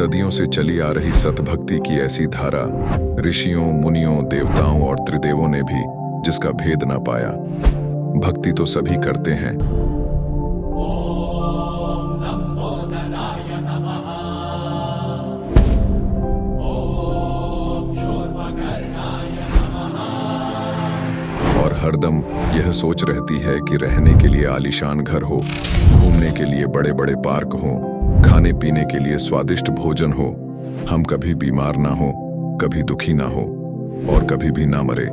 सदियों से चली आ रही सतभक्ति की ऐसी धारा, ऋषियों, मुनियों, देवताओं और त्रिदेवों ने भी जिसका भेद ना पाया। भक्ति तो सभी करते हैं, और हरदम यह सोच रहती है कि रहने के लिए आलीशान घर हो, घूमने के लिए बड़े बड़े पार्क हो, खाने पीने के लिए स्वादिष्ट भोजन हो, हम कभी बीमार ना हो, कभी दुखी ना हो और कभी भी ना मरे।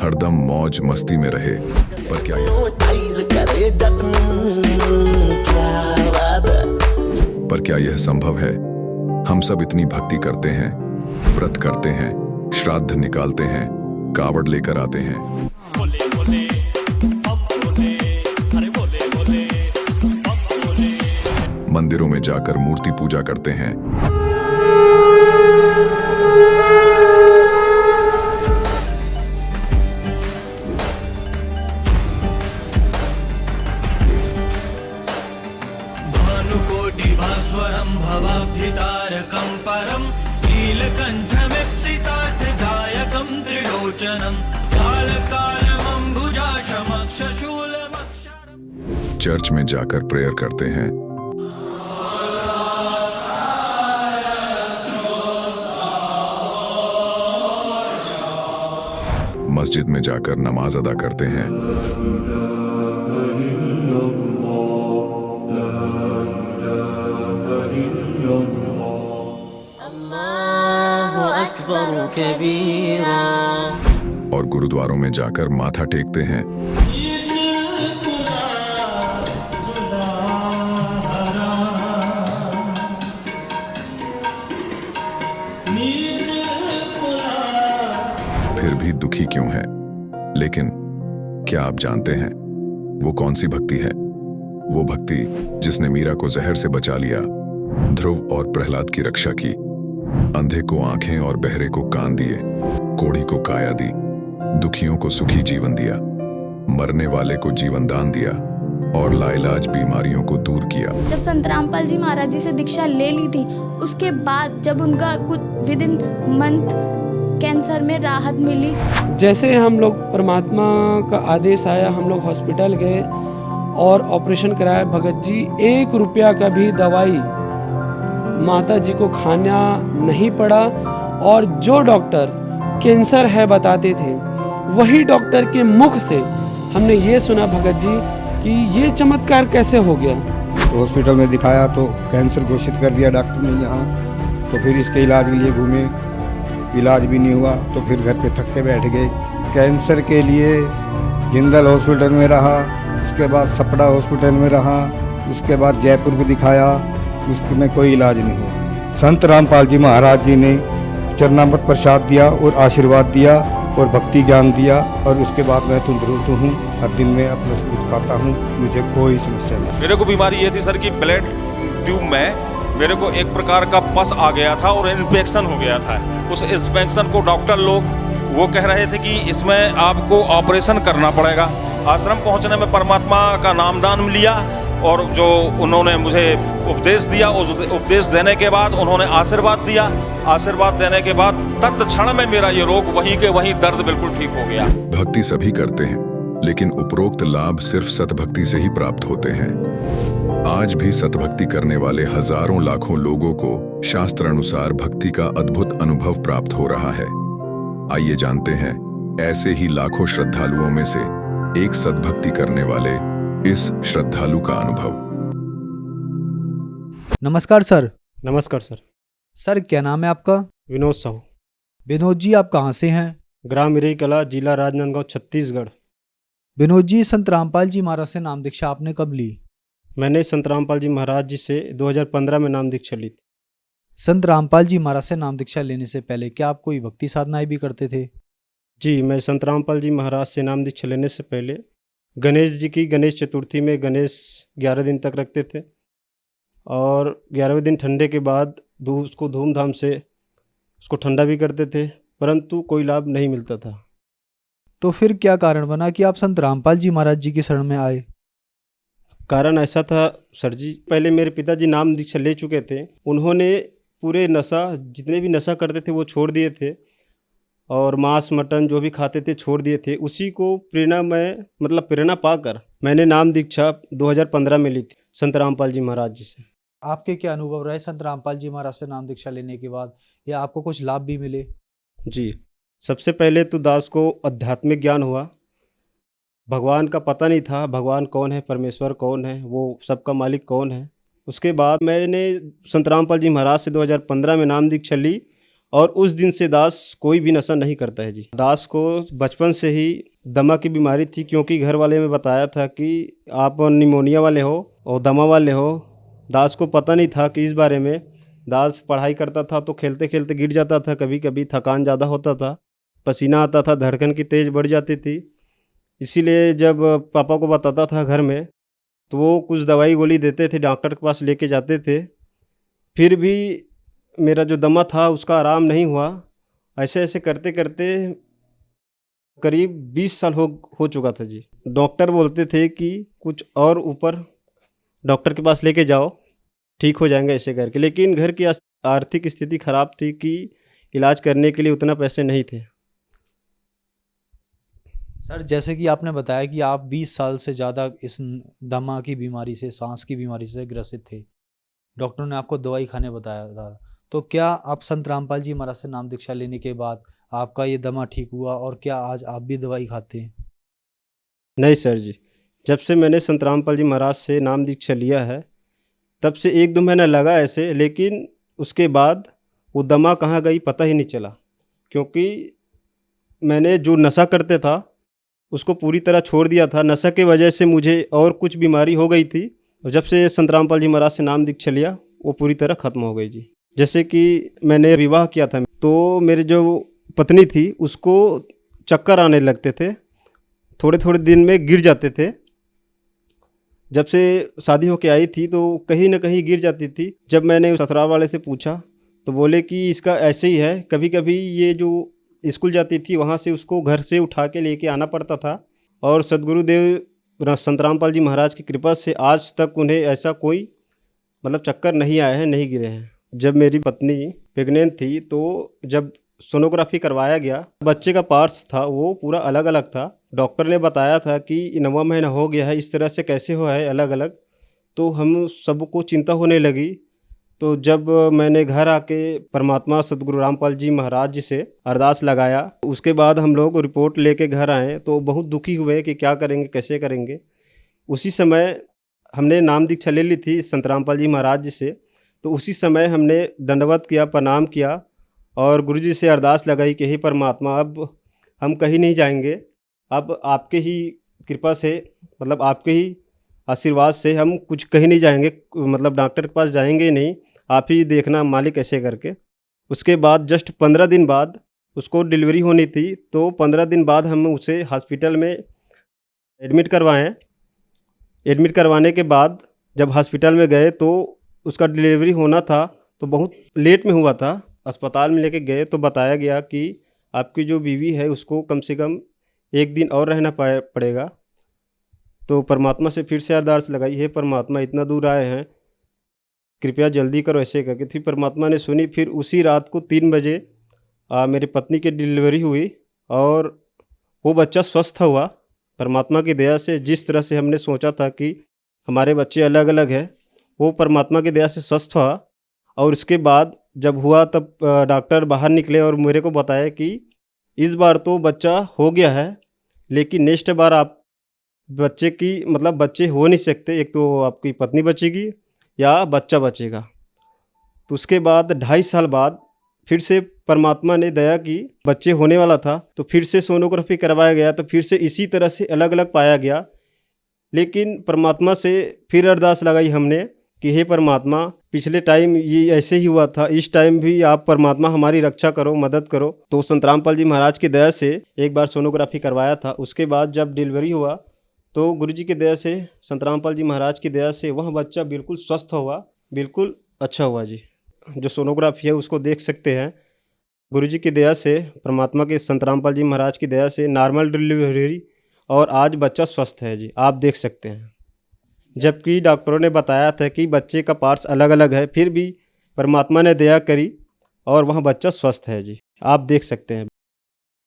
हरदम मौज मस्ती में रहे। पर क्या यह संभव है? हम सब इतनी भक्ति करते हैं, व्रत करते हैं, श्राद्ध निकालते हैं, कावड़ लेकर आते हैं, बोले बोले, बोले, अरे बोले बोले, बोले। मंदिरों में जाकर मूर्ति पूजा करते हैं, भानुकोटिभास्वरं भवाब्धितारकं परं नीलकण्ठमीप्सितार्थदायकं त्रिलोचनं कालकालमम्बुजाशमक्षशूलमक्षरम्। चर्च में जाकर प्रेयर करते हैं, मस्जिद में जाकर नमाज अदा करते हैं, और गुरुद्वारों में जाकर माथा टेकते हैं, फिर भी दुखी क्यों है? लेकिन क्या आप जानते हैं वो कौन सी भक्ति है? वो भक्ति जिसने मीरा को जहर से बचा लिया, ध्रुव और प्रहलाद की रक्षा की, अंधे को आंखें और बहरे को कान दिए, कोढ़ी को काया दी, दुखियों को सुखी जीवन दिया, मरने वाले को जीवन दान दिया और लाइलाज बीमारियों को दूर किया। जब संत रामपाल जी महाराज जी से दीक्षा ले ली थी, उसके बाद जब उनका कुछ विद इन मंथ कैंसर में राहत मिली। जैसे हम लोग परमात्मा का आदेश आया, हम लोग हॉस्पिटल गए और ऑपरेशन कराया। भगत जी 1 रुपया का भी दवाई माता जी को खाना नहीं पड़ा, और जो डॉक्टर कैंसर है बताते थे, वही डॉक्टर के मुख से हमने ये सुना भगत जी कि ये चमत्कार कैसे हो गया। तो हॉस्पिटल में दिखाया तो कैंसर घोषित कर दिया डॉक्टर ने यहाँ। तो फिर इसके इलाज के लिए घूमे, इलाज भी नहीं हुआ, तो फिर घर पे थक के बैठ गए। कैंसर के लिए जिंदल हॉस्पिटल में रहा, उसके बाद सपड़ा हॉस्पिटल में रहा, उसके बाद जयपुर को दिखाया, उसमें कोई इलाज नहीं हुआ। संत रामपाल जी महाराज जी ने चरणामृत प्रसाद दिया और आशीर्वाद दिया और भक्ति ज्ञान दिया, और उसके बाद मैं तंदुरुस्त हूँ। हर दिन में अपना सब कुछ खाता हूँ, मुझे कोई समस्या नहीं। मेरे को बीमारी ये थी सर कि ब्लड ट्यूब में मेरे को एक प्रकार का पस आ गया था और इन्फेक्शन हो गया था। उस इन्फेक्शन को डॉक्टर लोग वो कह रहे थे कि इसमें आपको ऑपरेशन करना पड़ेगा। आश्रम पहुंचने में परमात्मा का नामदान लिया और जो उन्होंने मुझे उपदेश दिया, उस उपदेश देने के बाद उन्होंने आशीर्वाद दिया। आशीर्वाद देने के बाद तत्क्षण में मेरा ये रोग वहीं के वहीं दर्द बिल्कुल ठीक हो गया। भक्ति सभी करते हैं, लेकिन उपरोक्त लाभ सिर्फ सतभक्ति से ही प्राप्त होते हैं। आज भी सतभक्ति करने वाले हजारों लाखों लोगों को शास्त्र अनुसार भक्ति का अद्भुत अनुभव प्राप्त हो रहा है। आइए जानते हैं ऐसे ही लाखों श्रद्धालुओं में से एक सतभक्ति करने वाले इस श्रद्धालु का अनुभव। नमस्कार सर। नमस्कार सर। सर क्या नाम है आपका? विनोद साहू। विनोद जी आप कहाँ से हैं? ग्राम मिरई कला, जिला राजनांदगांव, छत्तीसगढ़। विनोद जी संत रामपाल जी महाराज से नाम दीक्षा आपने कब ली? मैंने संत रामपाल जी महाराज जी से 2015 में नाम दीक्षा ली थी। संत रामपाल जी महाराज से नाम दीक्षा लेने से पहले क्या आप कोई भक्ति साधनाएं भी करते थे? जी, मैं संत रामपाल जी महाराज से नाम दीक्षा लेने से पहले गणेश जी की गणेश चतुर्थी में गणेश 11 दिन तक रखते थे, और 11वें दिन ठंडे के बाद उसको धूमधाम से उसको ठंडा भी करते थे, परंतु कोई लाभ नहीं मिलता था। तो फिर क्या कारण बना कि आप संत रामपाल जी महाराज जी की शरण में आए? कारण ऐसा था सर जी, पहले मेरे पिताजी नाम दीक्षा ले चुके थे। उन्होंने पूरे नशा, जितने भी नशा करते थे वो छोड़ दिए थे, और मांस मटन जो भी खाते थे छोड़ दिए थे। उसी को प्रेरणा पाकर मैंने नाम दीक्षा 2015 में ली थी संत रामपाल जी महाराज जी से। आपके क्या अनुभव रहे संत रामपाल जी महाराज से नाम दीक्षा लेने के बाद, या आपको कुछ लाभ भी मिले? जी, सबसे पहले तो दास को आध्यात्मिक ज्ञान हुआ। भगवान का पता नहीं था, भगवान कौन है, परमेश्वर कौन है, वो सबका मालिक कौन है। उसके बाद मैंने संत रामपाल जी महाराज से 2015 में नाम दीक्षा ली, और उस दिन से दास कोई भी नशा नहीं करता है जी। दास को बचपन से ही दमा की बीमारी थी, क्योंकि घर वाले में बताया था कि आप निमोनिया वाले हो और दमा वाले हो। दास को पता नहीं था कि इस बारे में। दास पढ़ाई करता था तो खेलते खेलते गिर जाता था, कभी कभी थकान ज़्यादा होता था, पसीना आता था, धड़कन की तेज़ बढ़ जाती थी। इसीलिए जब पापा को बताता था घर में, तो वो कुछ दवाई गोली देते थे, डॉक्टर के पास लेके जाते थे। फिर भी मेरा जो दमा था उसका आराम नहीं हुआ। ऐसे ऐसे करते करते करीब 20 साल हो चुका था जी। डॉक्टर बोलते थे कि कुछ और ऊपर डॉक्टर के पास लेके जाओ, ठीक हो जाएंगे ऐसे करके। लेकिन घर की आर्थिक स्थिति ख़राब थी कि इलाज करने के लिए उतना पैसे नहीं थे। सर, जैसे कि आपने बताया कि आप 20 साल से ज़्यादा इस दमा की बीमारी से, सांस की बीमारी से ग्रसित थे, डॉक्टर ने आपको दवाई खाने बताया था, तो क्या आप संत रामपाल जी महाराज से नाम दीक्षा लेने के बाद आपका ये दमा ठीक हुआ, और क्या आज आप भी दवाई खाते हैं? नहीं सर जी, जब से मैंने संत रामपाल जी महाराज से नाम दीक्षा लिया है, तब से 1-2 महीना लगा ऐसे, लेकिन उसके बाद वो दमा कहाँ गई पता ही नहीं चला। क्योंकि मैंने जो नशा करते था उसको पूरी तरह छोड़ दिया था। नशा की वजह से मुझे और कुछ बीमारी हो गई थी, और जब से संत रामपाल जी महाराज से नाम दीक्षा लिया वो पूरी तरह ख़त्म हो गई जी। जैसे कि मैंने विवाह किया था, तो मेरे जो पत्नी थी उसको चक्कर आने लगते थे, थोड़े थोड़े दिन में गिर जाते थे। जब से शादी होके आई थी तो कहीं ना कहीं गिर जाती थी। जब मैंने ससुराल वाले से पूछा तो बोले कि इसका ऐसे ही है, कभी कभी ये जो स्कूल जाती थी वहाँ से उसको घर से उठा के लेके आना पड़ता था। और सदगुरुदेव संत रामपाल जी महाराज की कृपा से आज तक उन्हें ऐसा कोई चक्कर नहीं आया है, नहीं गिरे हैं। जब मेरी पत्नी प्रेग्नेंट थी तो जब सोनोग्राफी करवाया गया, बच्चे का पार्ट्स था वो पूरा अलग अलग था। डॉक्टर ने बताया था कि 9वां महीना हो गया है, इस तरह से कैसे हुआ है अलग अलग। तो हम सबको चिंता होने लगी। तो जब मैंने घर आके परमात्मा सदगुरु रामपाल जी महाराज जी से अरदास लगाया, उसके बाद हम लोग रिपोर्ट लेके घर आए तो बहुत दुखी हुए कि क्या करेंगे, कैसे करेंगे। उसी समय हमने नाम दीक्षा ले ली थी संत रामपाल जी महाराज जी से। तो उसी समय हमने दंडवत किया, प्रणाम किया और गुरुजी से अरदास लगाई कि हे परमात्मा, अब हम कहीं नहीं जाएंगे, अब आपके ही कृपा से, आपके ही आशीर्वाद से हम कुछ कहीं नहीं जाएंगे, डॉक्टर के पास जाएंगे ही नहीं, आप ही देखना मालिक ऐसे करके। उसके बाद जस्ट 15 दिन बाद उसको डिलीवरी होनी थी, तो 15 दिन बाद हम उसे हॉस्पिटल में एडमिट करवाएं। एडमिट करवाने के बाद जब हॉस्पिटल में गए तो उसका डिलीवरी होना था तो बहुत लेट में हुआ था। अस्पताल में लेके गए तो बताया गया कि आपकी जो बीवी है उसको कम से कम 1 दिन और रहना पड़ेगा। तो परमात्मा से फिर से अरदास लगाई, हे परमात्मा इतना दूर आए हैं, कृपया जल्दी करो ऐसे करके। फिर परमात्मा ने सुनी। फिर उसी रात को 3 बजे मेरी पत्नी की डिलीवरी हुई और वो बच्चा स्वस्थ हुआ परमात्मा की दया से। जिस तरह से हमने सोचा था कि हमारे बच्चे अलग अलग हैं, वो परमात्मा की दया से स्वस्थ हुआ। और उसके बाद जब हुआ तब डॉक्टर बाहर निकले और मेरे को बताया कि इस बार तो बच्चा हो गया है, लेकिन नेक्स्ट बार आप बच्चे की बच्चे हो नहीं सकते, एक तो आपकी पत्नी बचेगी या बच्चा बचेगा। तो उसके बाद 2.5 साल बाद फिर से परमात्मा ने दया की, बच्चे होने वाला था तो फिर से सोनोग्राफी करवाया गया, तो फिर से इसी तरह से अलग अलग पाया गया। लेकिन परमात्मा से फिर अरदास लगाई हमने कि हे परमात्मा, पिछले टाइम ये ऐसे ही हुआ था, इस टाइम भी आप परमात्मा हमारी रक्षा करो, मदद करो। तो संत रामपाल जी महाराज की दया से एक बार सोनोग्राफी करवाया था। उसके बाद जब डिलीवरी हुआ तो गुरुजी की दया से, संत रामपाल जी महाराज की दया से वह बच्चा बिल्कुल स्वस्थ हुआ, बिल्कुल अच्छा हुआ जी। जो सोनोग्राफी है उसको देख सकते हैं। गुरुजी की दया से, परमात्मा के संत रामपाल जी महाराज की दया से नॉर्मल डिलीवरी हुई और आज बच्चा स्वस्थ है जी, आप देख सकते हैं। जबकि डॉक्टरों ने बताया था कि बच्चे का पार्ट्स अलग अलग है, फिर भी परमात्मा ने दया करी और वहाँ बच्चा स्वस्थ है जी, आप देख सकते हैं।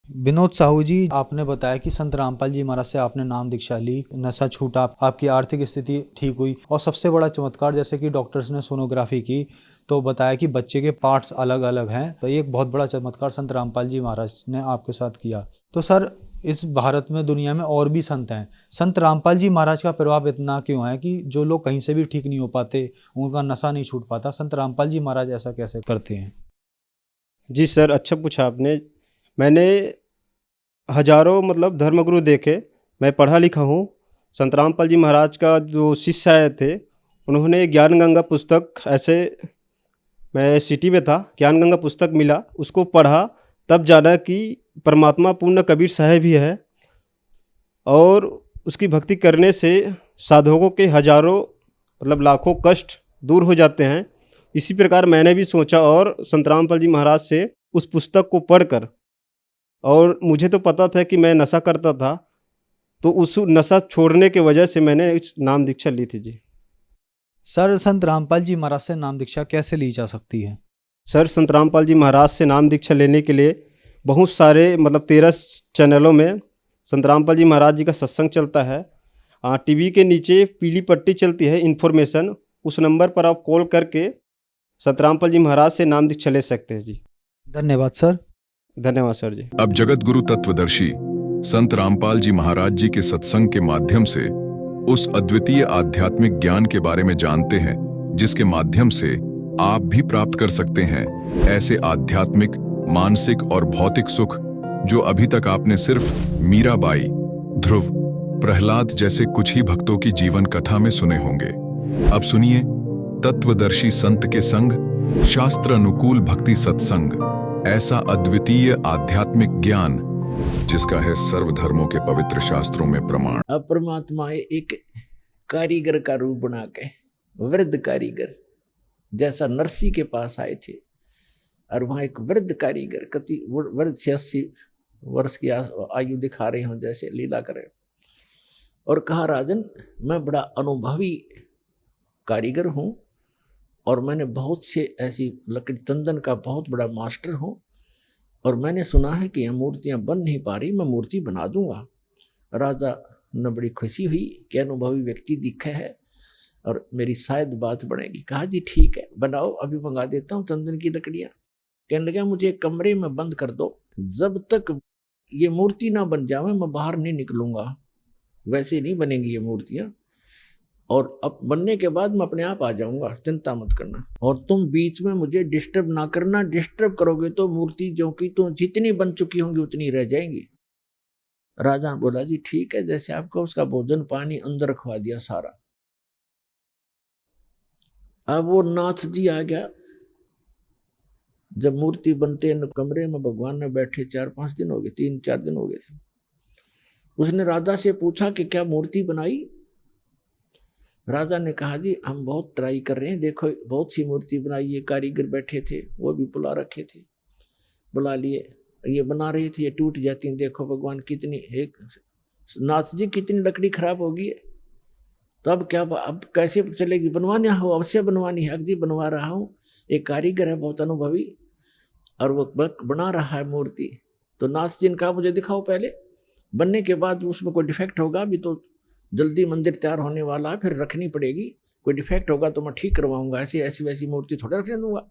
विनोद साहू जी, आपने बताया कि संत रामपाल जी महाराज से आपने नाम दीक्षा ली, नशा छूटा, आपकी आर्थिक स्थिति ठीक हुई और सबसे बड़ा चमत्कार जैसे कि डॉक्टर्स ने सोनोग्राफी की तो बताया कि बच्चे के पार्ट्स अलग अलग हैं। तो ये एक बहुत बड़ा चमत्कार संत रामपाल जी महाराज ने आपके साथ किया। तो सर, इस भारत में, दुनिया में और भी संत हैं, संत रामपाल जी महाराज का प्रभाव इतना क्यों है कि जो लोग कहीं से भी ठीक नहीं हो पाते, उनका नशा नहीं छूट पाता, संत रामपाल जी महाराज ऐसा कैसे करते हैं? जी सर, अच्छा पूछा आपने। मैंने हजारों मतलब धर्मगुरु देखे, मैं पढ़ा लिखा हूँ। संत रामपाल जी महाराज का जो शिष्य आए थे, उन्होंने ज्ञान गंगा पुस्तक, ऐसे मैं सिटी में था, ज्ञान गंगा पुस्तक मिला, उसको पढ़ा, तब जाना कि परमात्मा पूर्ण कबीर साहब ही है और उसकी भक्ति करने से साधकों के हजारों मतलब लाखों कष्ट दूर हो जाते हैं। इसी प्रकार मैंने भी सोचा और संत रामपाल जी महाराज से उस पुस्तक को पढ़कर, और मुझे तो पता था कि मैं नशा करता था, तो उस नशा छोड़ने के वजह से मैंने इस नाम दीक्षा ली थी जी। सर, संत रामपाल जी महाराज से नाम दीक्षा कैसे ली जा सकती है? सर, संत रामपाल जी महाराज से नाम दीक्षा लेने के लिए बहुत सारे मतलब 13 चैनलों में संत रामपाल जी महाराज जी का सत्संग चलता है। टीवी के नीचे पीली पट्टी चलती है इन्फॉर्मेशन, उस नंबर पर आप कॉल करके संत रामपाल जी महाराज से नाम दीक्षा ले सकते हैं जी। धन्यवाद सर। धन्यवाद सर जी। अब जगत गुरु तत्वदर्शी संत रामपाल जी महाराज जी के सत्संग के माध्यम से उस अद्वितीय आध्यात्मिक ज्ञान के बारे में जानते हैं जिसके माध्यम से आप भी प्राप्त कर सकते हैं ऐसे आध्यात्मिक, मानसिक और भौतिक सुख जो अभी तक आपने सिर्फ मीराबाई, ध्रुव, प्रहलाद जैसे कुछ ही भक्तों की जीवन कथा में सुने होंगे। अब सुनिए तत्वदर्शी संत के संग शास्त्र अनुकूल भक्ति सत्संग, ऐसा अद्वितीय आध्यात्मिक ज्ञान जिसका है सर्वधर्मों के पवित्र शास्त्रों में प्रमाण। अब परमात्मा एक कारीगर का रूप बना के, वृद्ध कारीगर जैसा नरसी के पास आए थे, और वहाँ एक वृद्ध कारीगर, कति वृद्ध 86 वर्ष की आयु दिखा रहे हों जैसे लीला करे, और कहा, राजन मैं बड़ा अनुभवी कारीगर हूँ और मैंने बहुत से ऐसी लकड़ी तंदन का बहुत बड़ा मास्टर हूँ, और मैंने सुना है कि यह मूर्तियाँ बन नहीं पा रही, मैं मूर्ति बना दूंगा। राजा ने बड़ी खुशी हुई कि अनुभवी व्यक्ति दिखे है और मेरी शायद बात बनेगी। कहा, जी ठीक है, बनाओ, अभी मंगा देता हूँ तंदन की लकड़ियाँ। कहने लगा, मुझे एक कमरे में बंद कर दो, जब तक ये मूर्ति ना बन जाए मैं बाहर नहीं निकलूंगा, वैसे नहीं बनेंगी ये मूर्तियाँ, और अब बनने के बाद मैं अपने आप आ जाऊंगा, चिंता मत करना, और तुम बीच में मुझे डिस्टर्ब ना करना, डिस्टर्ब करोगे तो मूर्ति जो कि तो जितनी बन चुकी होंगी उतनी रह जाएंगी। राजा ने बोला, जी ठीक है, जैसे आपको। उसका भोजन पानी अंदर रखवा दिया सारा। अब वो नाथ जी आ गया। जब मूर्ति बनते कमरे में भगवान ने बैठे 4-5 दिन हो गए, 3-4 दिन हो गए थे। उसने राजा से पूछा कि क्या मूर्ति बनाई? राजा ने कहा, जी हम बहुत ट्राई कर रहे हैं, देखो बहुत सी मूर्ति बनाई है, कारीगर बैठे थे वो भी बुला रखे थे, बुला लिए, ये बना रहे थे, ये टूट जाती हैं, देखो भगवान कितनी, एक नाथ जी कितनी लकड़ी खराब होगी है, तो अब क्या, अब कैसे चलेगी? बनवानी हो, अवश्य बनवानी है। जी बनवा रहा हूँ, एक कारीगर है बहुत अनुभवी और वो बना रहा है मूर्ति। तो नाथ जी ने कहा, मुझे दिखाओ पहले, बनने के बाद उसमें कोई डिफेक्ट होगा, अभी तो जल्दी मंदिर तैयार होने वाला है, फिर रखनी पड़ेगी, कोई डिफेक्ट होगा तो मैं ठीक करवाऊंगा, ऐसी ऐसी वैसी मूर्ति थोड़ा रखने दूंगा।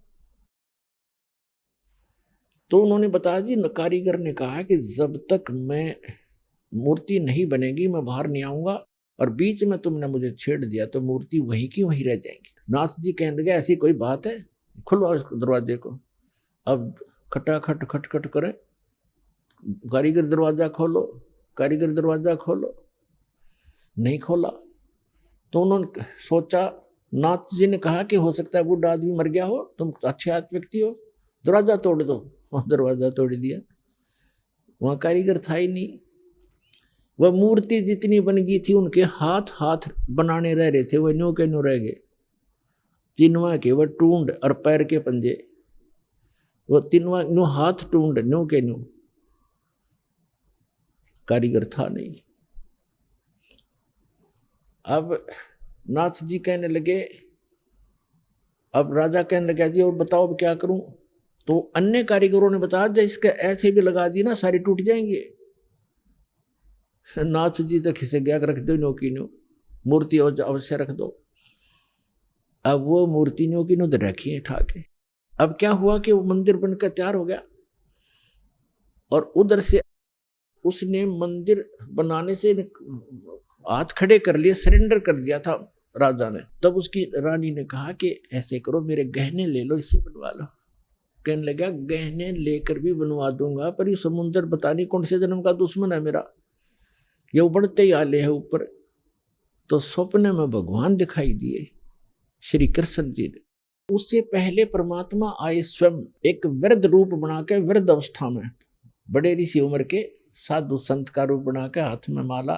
तो उन्होंने बताया, जी कारीगर ने कहा कि जब तक मैं मूर्ति नहीं बनेगी मैं बाहर नहीं आऊंगा, और बीच में तुमने मुझे छेड़ दिया तो मूर्ति वही की वही रह जाएंगी। नाथ जी कहने लगे, ऐसी कोई बात है, खुलवाओ इस दरवाजे को। अब खटाखट खटखट करे, कारीगर दरवाजा खोलो, कारीगर दरवाजा खोलो, नहीं खोला। तो उन्होंने सोचा, नाथ जी ने कहा कि हो सकता है बूढ़ा आदमी मर गया हो, तुम अच्छे आदमी व्यक्ति हो, दरवाजा तोड़ दो। वहाँ दरवाजा तोड़ दिया, वहाँ कारीगर था ही नहीं। वह मूर्ति जितनी बन गई थी उनके हाथ हाथ बनाने रह रहे थे, वह न्यू के न्यू रह गए। चिन्वा के वह टूंड और पैर के पंजे, वो तीनवा न्यू हाथ टूंड न्यू के न्यू, कारीगर था नहीं। अब नाथ जी कहने लगे, अब राजा कहने लगा जी और बताओ अब क्या करूं। तो अन्य कारीगरों ने बताया जब इसके ऐसे भी लगा दी ना सारी टूट जाएंगे। नाथ जी तो खिसे गया, रख दो नो की नो, मूर्ति अवश्य रख दो। अब वो मूर्ति नो की नो तो रखी है ठाके। अब क्या हुआ कि वो मंदिर बनकर तैयार हो गया, और उधर से उसने मंदिर बनाने से हाथ खड़े कर लिए, सरेंडर कर दिया था राजा ने। तब उसकी रानी ने कहा कि ऐसे करो मेरे गहने ले लो, इससे बनवा लो। कहने लगा गहने लेकर भी बनवा दूंगा, पर ये समुद्र पता नहीं कौन से जन्म का दुश्मन है मेरा, ये उबड़ते ही आले है ऊपर। तो स्वप्न में भगवान दिखाई दिए श्री कृष्ण जी ने। उससे पहले परमात्मा आए स्वयं एक वृद्ध रूप बना के, वृद्ध अवस्था में, बड़े ऋषि उम्र के साधु संत का रूप बना के, हाथ में माला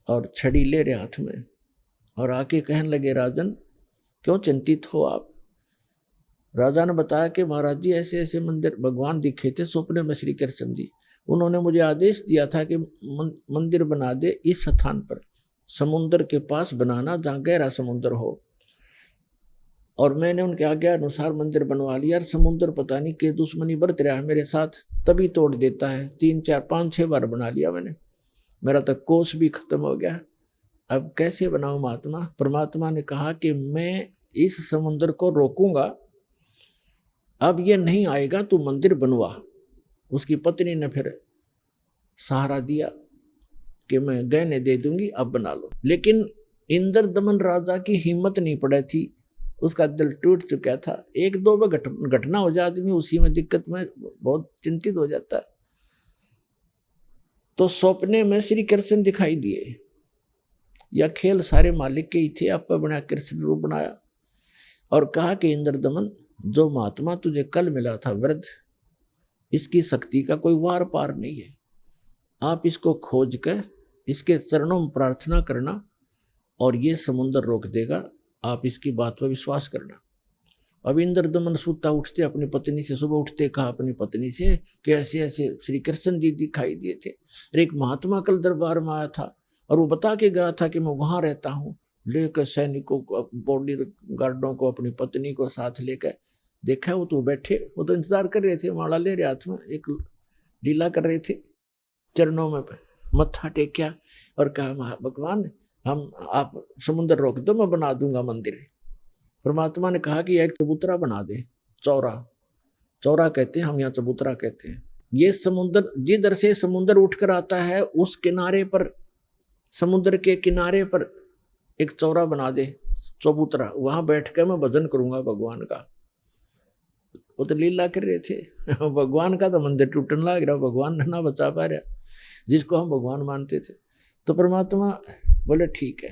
और छड़ी ले रहे हाथ में, और आके कहने लगे राजन क्यों चिंतित हो आप। राजा ने बताया कि महाराज जी ऐसे ऐसे मंदिर भगवान दिखे थे स्वप्न में श्री कृष्ण जी, उन्होंने मुझे आदेश दिया था कि मंदिर बना दे इस स्थान पर, समुद्र के पास बनाना जहाँ गहरा समुद्र हो। और मैंने उनके आज्ञा अनुसार मंदिर बनवा लिया। और समुद्र पता नहीं के दुश्मनी बरत रहा है मेरे साथ, तभी तोड़ देता है। 3 4 5 6 बार बना लिया मैंने, मेरा तक कोष भी खत्म हो गया। अब कैसे बनाऊं महात्मा। परमात्मा ने कहा कि मैं इस समुद्र को रोकूंगा, अब ये नहीं आएगा, तू मंदिर बनवा। उसकी पत्नी ने फिर सहारा दिया कि मैं गहने दे दूंगी, अब बना लो। लेकिन इंद्र दमन राजा की हिम्मत नहीं पड़ी थी, उसका दिल टूट चुका था। 1-2 बार घटना हो जाए आदमी उसी में दिक्कत में बहुत चिंतित हो जाता है। तो सपने में श्री कृष्ण दिखाई दिए, या खेल सारे मालिक के ही थे, आपका बना कृष्ण रूप बनाया और कहा कि इंद्र दमन जो महात्मा तुझे कल मिला था वृद्ध, इसकी शक्ति का कोई वार पार नहीं है। आप इसको खोज कर इसके चरणों में प्रार्थना करना और ये समुद्र रोक देगा, आप इसकी बात पर विश्वास करना। अब इंद्र दमन सुता उठते अपनी पत्नी से, सुबह उठते कहा अपनी पत्नी से कि ऐसे ऐसे श्री कृष्ण जी दिखाई दिए थे, एक महात्मा कल दरबार में आया था और वो बता के गया था कि मैं वहाँ रहता हूँ। लेकर सैनिकों को, बॉडी गार्डों को, अपनी पत्नी को साथ लेकर देखा, वो तो बैठे, वो तो इंतजार कर रहे थे, माला ले रहे हाथ में, एक लीला कर रहे थे। चरणों में मत्था टेकिया और कहा भगवान हम आप समुद्र रोक दो, मैं बना दूंगा मंदिर। परमात्मा ने कहा कि एक चबूतरा बना दे, चौरा, चौरा कहते हैं हम यहाँ, चबूतरा कहते हैं। ये समुद्र जिधर से समुद्र उठकर आता है उस किनारे पर, समुद्र के किनारे पर एक चौरा बना दे, चबूतरा, वहां बैठ कर मैं भजन करूंगा भगवान का। वो तो लीला कर रहे थे, भगवान का तो मंदिर टूटने लग रहा, भगवान ना बचा पा रहा जिसको हम भगवान मानते थे। तो परमात्मा बोले ठीक है,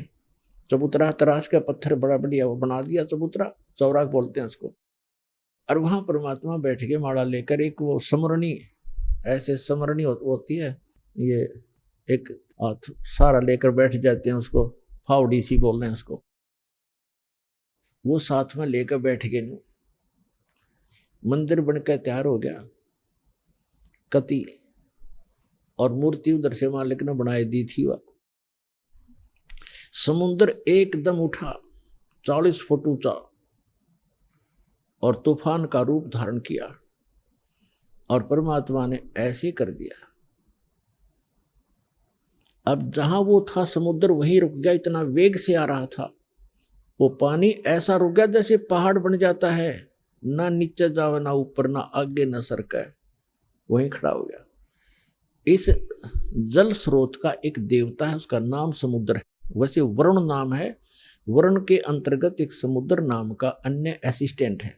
चबूतरा तराश का पत्थर बड़ा बढ़िया वो बना दिया, चबूतरा, चौरा बोलते हैं उसको। और वहां परमात्मा बैठ के माला लेकर, एक वो समरणी, ऐसे समरणी होती है, ये एक हाथ सारा लेकर बैठ जाते हैं, उसको फावड़ी सी बोल रहे हैं उसको, वो साथ में लेकर बैठ गए। मंदिर बनकर तैयार हो गया, कति और मूर्ति उधर से मालिक ने बनाई दी थी। वह समुद्र एकदम उठा, 40 फुट ऊंचा, और तूफान का रूप धारण किया, और परमात्मा ने ऐसे कर दिया। अब जहां वो था समुद्र वहीं रुक गया, इतना वेग से आ रहा था वो पानी, ऐसा रुक गया जैसे पहाड़ बन जाता है, ना नीचे जावे ना ऊपर, ना आगे ना सरका, वहीं खड़ा हो गया। इस जल स्रोत का एक देवता है, उसका नाम समुद्र है। वैसे वरुण नाम है, वरुण के अंतर्गत एक समुद्र नाम का अन्य असिस्टेंट है।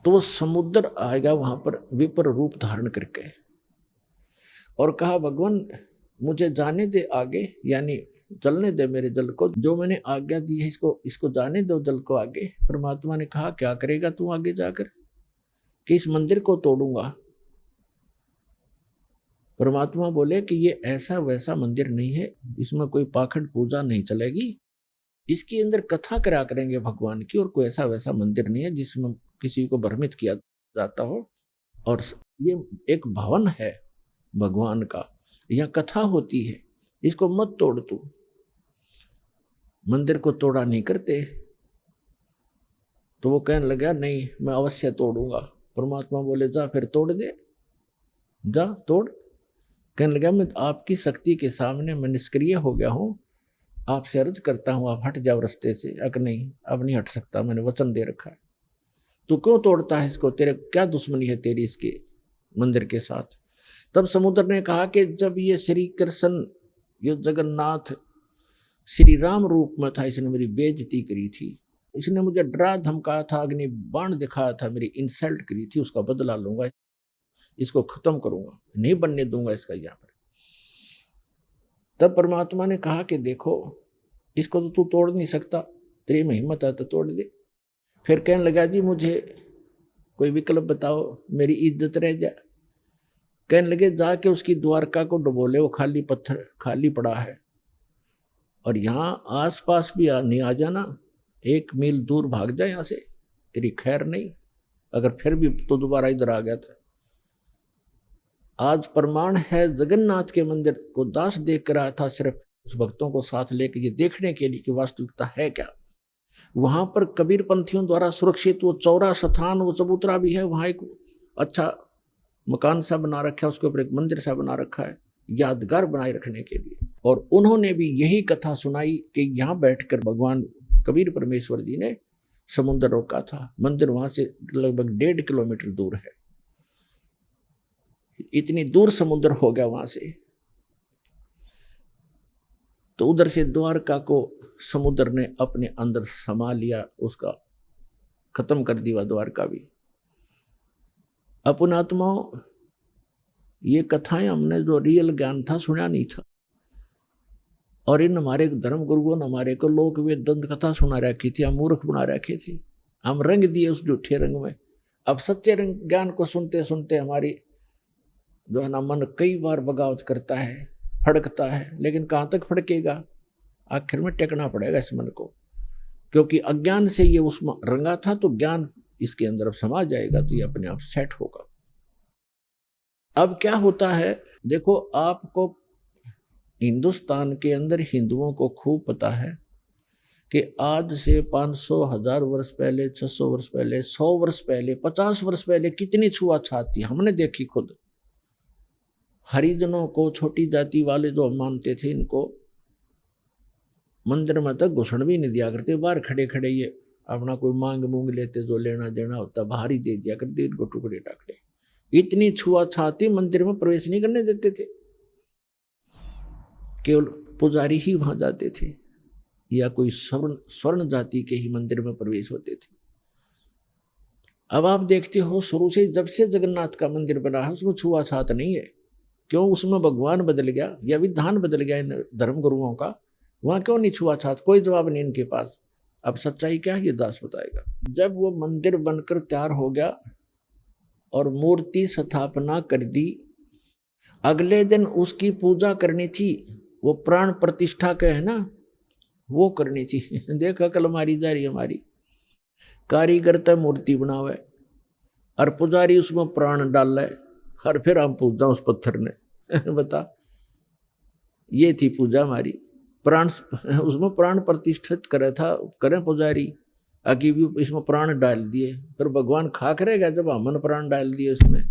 तो वो समुद्र आएगा वहां पर विपर रूप धारण करके, और कहा भगवान मुझे जाने दे आगे, यानी चलने दे मेरे जल को, जो मैंने आज्ञा दी है इसको जाने दो जल को आगे। परमात्मा ने कहा क्या करेगा तू आगे जाकर, कि इस मंदिर को तोड़ूंगा। परमात्मा बोले कि ये ऐसा वैसा मंदिर नहीं है, इसमें कोई पाखंड पूजा नहीं चलेगी, इसके अंदर कथा करा करेंगे भगवान की, और कोई ऐसा वैसा मंदिर नहीं है जिसमें किसी को भ्रमित किया जाता हो। और ये एक भवन है भगवान का, यहाँ कथा होती है, इसको मत तोड़ तू। मंदिर को तोड़ा नहीं करते। तो वो कहने लगा नहीं मैं अवश्य तोड़ूंगा। परमात्मा बोले जा फिर तोड़ दे, जा तोड़। कहने लगा मैं आपकी शक्ति के सामने मैं निष्क्रिय हो गया हूं, आपसे अर्ज करता हूं आप हट जाओ रास्ते से। अक नहीं अब नहीं हट सकता, मैंने वचन दे रखा है। तू क्यों तोड़ता है इसको, तेरे क्या दुश्मनी है तेरी इसके मंदिर के साथ। तब समुद्र ने कहा कि जब ये श्री कृष्ण ये जगन्नाथ श्री राम रूप में था, इसने मेरी बेइज्जती करी थी, इसने मुझे डरा धमकाया था, अग्नि बाण दिखाया था, मेरी इंसल्ट करी थी, उसका बदला लूंगा, इसको खत्म करूंगा, नहीं बनने दूंगा इसका यहाँ पर। तब परमात्मा ने कहा कि देखो इसको तो तू तोड़ नहीं सकता, तेरी में हिम्मत है तो तोड़ दे। फिर कहने लगा जी मुझे कोई विकल्प बताओ, मेरी इज्जत रह जाए। कहने लगे जाके उसकी द्वारका को डुबो ले, वो खाली पत्थर खाली पड़ा है, और यहाँ आसपास भी नहीं आ जाना, 1 मील दूर भाग जा यहाँ से, तेरी खैर नहीं। अगर फिर भी तो दोबारा इधर आ गया था। आज प्रमाण है जगन्नाथ के मंदिर को दास देख कर आया था, सिर्फ उस भक्तों को साथ लेकर ये देखने के लिए कि वास्तविकता है क्या। वहां पर कबीर पंथियों द्वारा सुरक्षित वो चौरा स्थान, वो चबूतरा भी है, वहां एक अच्छा मकान सा बना रखा है, उसके ऊपर एक मंदिर सा बना रखा है यादगार बनाए रखने के लिए। और उन्होंने भी यही कथा सुनाई कि यहाँ बैठकर भगवान कबीर परमेश्वर जी ने समुद्र रोका था। मंदिर वहां से लगभग 1.5 किलोमीटर दूर है, इतनी दूर समुद्र हो गया वहां से। तो उधर से द्वारका को समुद्र ने अपने अंदर समा लिया, उसका खत्म कर दिया द्वारका भी। अपन आत्माओं ये कथाएं हमने जो रियल ज्ञान था सुना नहीं था, और इन हमारे धर्म गुरुओं ने हमारे को लोक वेद दंत कथा सुना रखी थी, हम मूर्ख बना रखे थे, हम रंग दिए उस झूठे रंग में। अब सच्चे रंग ज्ञान को सुनते सुनते हमारी जो है ना मन कई बार बगावत करता है, फड़कता है, लेकिन कहाँ तक फड़केगा, आखिर में टेकना पड़ेगा इस मन को, क्योंकि अज्ञान से ये उसमें रंगा था, तो ज्ञान इसके अंदर अब समा जाएगा, तो ये अपने आप सेट होगा। अब क्या होता है देखो, आपको हिंदुस्तान के अंदर हिंदुओं को खूब पता है कि आज से 500 1000 वर्ष पहले, 600 वर्ष पहले, 100 वर्ष पहले, 50 वर्ष पहले कितनी छुआछात थी, हमने देखी खुद। हरिजनों को, छोटी जाति वाले जो मानते थे, इनको मंदिर में तक घुसण भी नहीं दिया करते, बाहर खड़े खड़े ये अपना कोई मांग मूंग लेते, जो लेना देना होता बाहर ही दे दिया करते, इनको टुकड़े टाकड़े। इतनी छुआछाती, मंदिर में प्रवेश नहीं करने देते थे, केवल पुजारी ही वहां जाते थे, या कोई स्वर्ण जाति के ही मंदिर में प्रवेश होते थे। अब आप देखते हो शुरू से जब से जगन्नाथ का मंदिर बना है उसमें छुआछात नहीं है। क्यों? उसमें भगवान बदल गया या विधान बदल गया इन धर्म गुरुओं का, वहां क्यों नहीं छुआछात? कोई जवाब नहीं इनके पास। अब सच्चाई क्या है ये दास बताएगा। जब वो मंदिर बनकर तैयार हो गया और मूर्ति स्थापना कर दी, अगले दिन उसकी पूजा करनी थी, वो प्राण प्रतिष्ठा के है ना, वो करनी थी। देखा कल हमारी जा रही हमारी कारीगर तो मूर्ति बनावे और पुजारी उसमें प्राण डाल है, और फिर हम पूजा उस पत्थर ने बता, ये थी पूजा हमारी। प्राण उसमें प्राण प्रतिष्ठित करे था, करें पुजारी, आगे भी इसमें प्राण डाल दिए, फिर भगवान खा करेगा जब हमने प्राण डाल दिए उसमें।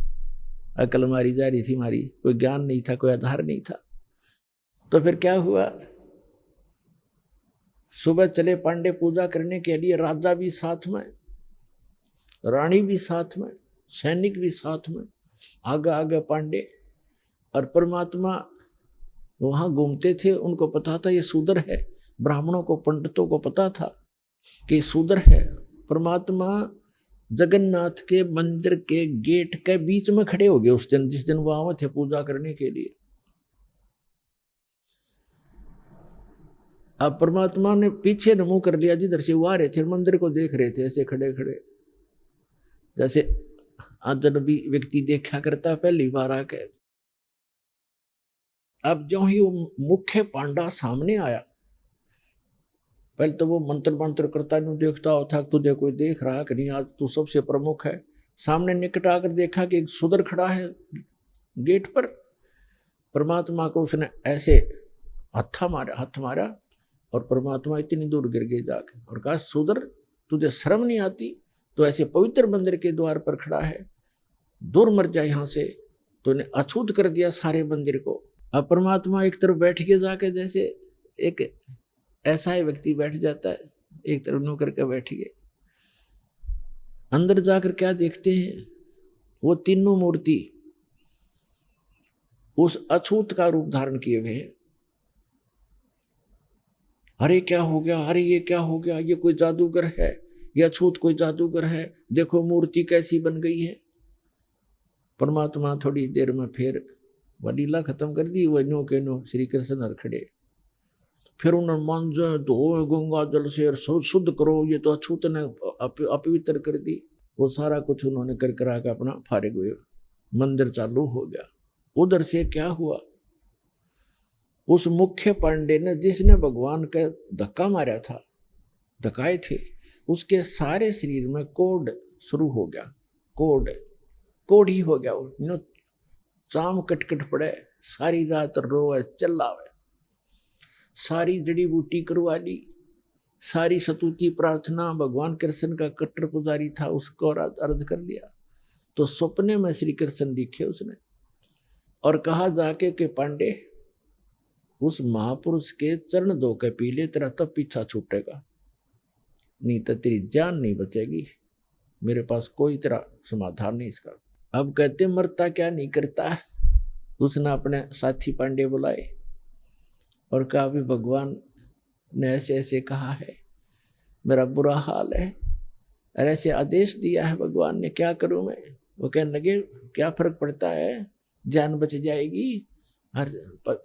अकल हमारी जा रही थी हमारी, कोई ज्ञान नहीं था, कोई आधार नहीं था। तो फिर क्या हुआ, सुबह चले पांडे पूजा करने के लिए, राजा भी साथ में, रानी भी साथ में, सैनिक भी साथ में, आगे आगे पांडे। और परमात्मा वहां घूमते थे, उनको पता था ये शूद्र है, ब्राह्मणों को, पंडितों को पता था कि शूद्र है। परमात्मा जगन्नाथ के मंदिर के गेट के बीच में खड़े हो गए उस दिन, जिस दिन वो आए थे पूजा करने के लिए। अब परमात्मा ने पीछे न मुंह कर लिया, जिधर से वो आ रहे थे, मंदिर को देख रहे थे ऐसे खड़े खड़े, जैसे अजनबी व्यक्ति देखा करता पहली बार आके। अब जो ही वो मुख्य पांडा सामने आया, पहले तो वो मंत्र मंत्र करता नहीं देखता था, तुझे कोई देख रहा कि नहीं, आज तू सबसे प्रमुख है, सामने निकट आकर देखा कि एक शूद्र खड़ा है गेट पर। परमात्मा को उसने ऐसे हाथ मारा और परमात्मा इतनी दूर गिर गए जाके और कहा, शूद्र तुझे शर्म नहीं आती? तो ऐसे पवित्र मंदिर के द्वार पर खड़ा है, दूर मर जाए यहाँ से। तो ने अछूत कर दिया सारे मंदिर को। अब परमात्मा एक तरफ बैठ के जाके, जैसे एक ऐसा ही व्यक्ति बैठ जाता है, एक तरफ नो करके बैठ गए। अंदर जाकर क्या देखते हैं, वो तीनों मूर्ति उस अछूत का रूप धारण किए हुए हैं। अरे क्या हो गया, अरे ये क्या हो गया, ये कोई जादूगर है, ये अछूत कोई जादूगर है, देखो मूर्ति कैसी बन गई है। परमात्मा थोड़ी देर में फिर वह लीला खत्म कर दी। वह नो के नो श्री कृष्ण हर खड़े, फिर उन्होंने मांझे धो गंगा जल से शुद्ध करो, ये तो अछूत ने अपवित्र कर दी। वो सारा कुछ उन्होंने कर करा के अपना फारिग हुए, मंदिर चालू हो गया। उधर से क्या हुआ, उस मुख्य पांडे ने जिसने भगवान का धक्का मारा था, धक्काए थे, उसके सारे शरीर में कोढ़ शुरू हो गया। कोढ़ ही हो गया। वो चाम कटकट पड़े, सारी रात रोए चिल्लावे, सारी जड़ी बूटी करवा ली, सारी सतुति प्रार्थना। भगवान कृष्ण का कट्टर पुजारी था, उसको अर्ज कर लिया। तो सपने में श्री कृष्ण दिखे उसने और कहा जाके कि पांडे, उस महापुरुष के चरण धो के पी ले, तेरा तब पीछा छूटेगा, नहीं तो तेरी जान नहीं बचेगी। मेरे पास कोई तेरा समाधान नहीं इसका। अब कहते मरता क्या नहीं करता। उसने अपने साथी पांडे बुलाए और कहा, भी भगवान ने ऐसे ऐसे कहा है, मेरा बुरा हाल है और ऐसे आदेश दिया है भगवान ने, क्या करूं मैं। वो कहने लगे, क्या फर्क पड़ता है, जान बच जाएगी, हर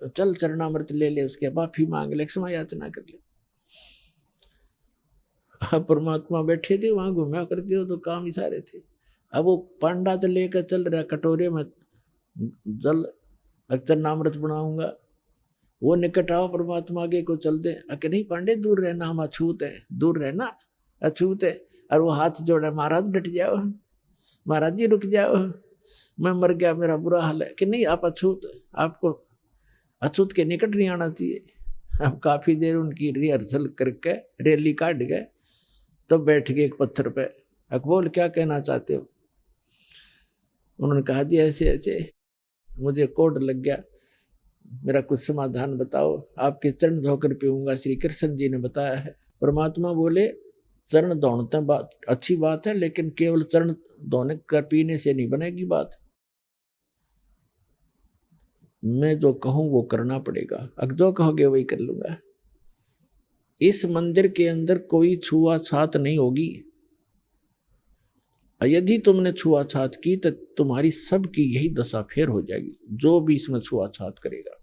चल चरणामृत ले ले, उसके माफी मांग ले, क्षमा याचना कर ले। परमात्मा बैठे थे वहां, घूमा करते हो तो काम ही सारे थे। अब वो पांडा तो लेकर चल रहा कटोरे में जल, चरणामृत बनाऊंगा। वो निकट आओ, परमात्मा आगे को चल दे। अके नहीं पांडे, दूर रहना, हम अछूत है, दूर रहना, अछूत है। और वो हाथ जोड़ा, महाराज डट जाओ, महाराज जी रुक जाओ, मैं मर गया, मेरा बुरा हाल है। कि नहीं, आप अछूत, आपको अछूत के निकट नहीं आना चाहिए। अब काफी देर उनकी रिहर्सल करके रैली काट गए, तब बैठ गए एक पत्थर पे। अकबोल, क्या कहना चाहते हो? उन्होंने कहा, जी ऐसे ऐसे मुझे कोढ़ लग गया, मेरा कुछ समाधान बताओ, आपके चरण धोकर पीऊंगा, श्री कृष्ण जी ने बताया है। परमात्मा बोले, चरण धोने बात अच्छी बात है, लेकिन केवल चरण धोने कर पीने से नहीं बनेगी बात। मैं जो कहूं वो करना पड़ेगा, अगर जो कहोगे वही कर लूंगा। इस मंदिर के अंदर कोई छुआछात नहीं होगी। यदि तुमने छुआछात की तो तुम्हारी सबकी यही दशा फेर हो जाएगी, जो भी इसमें छुआछात करेगा।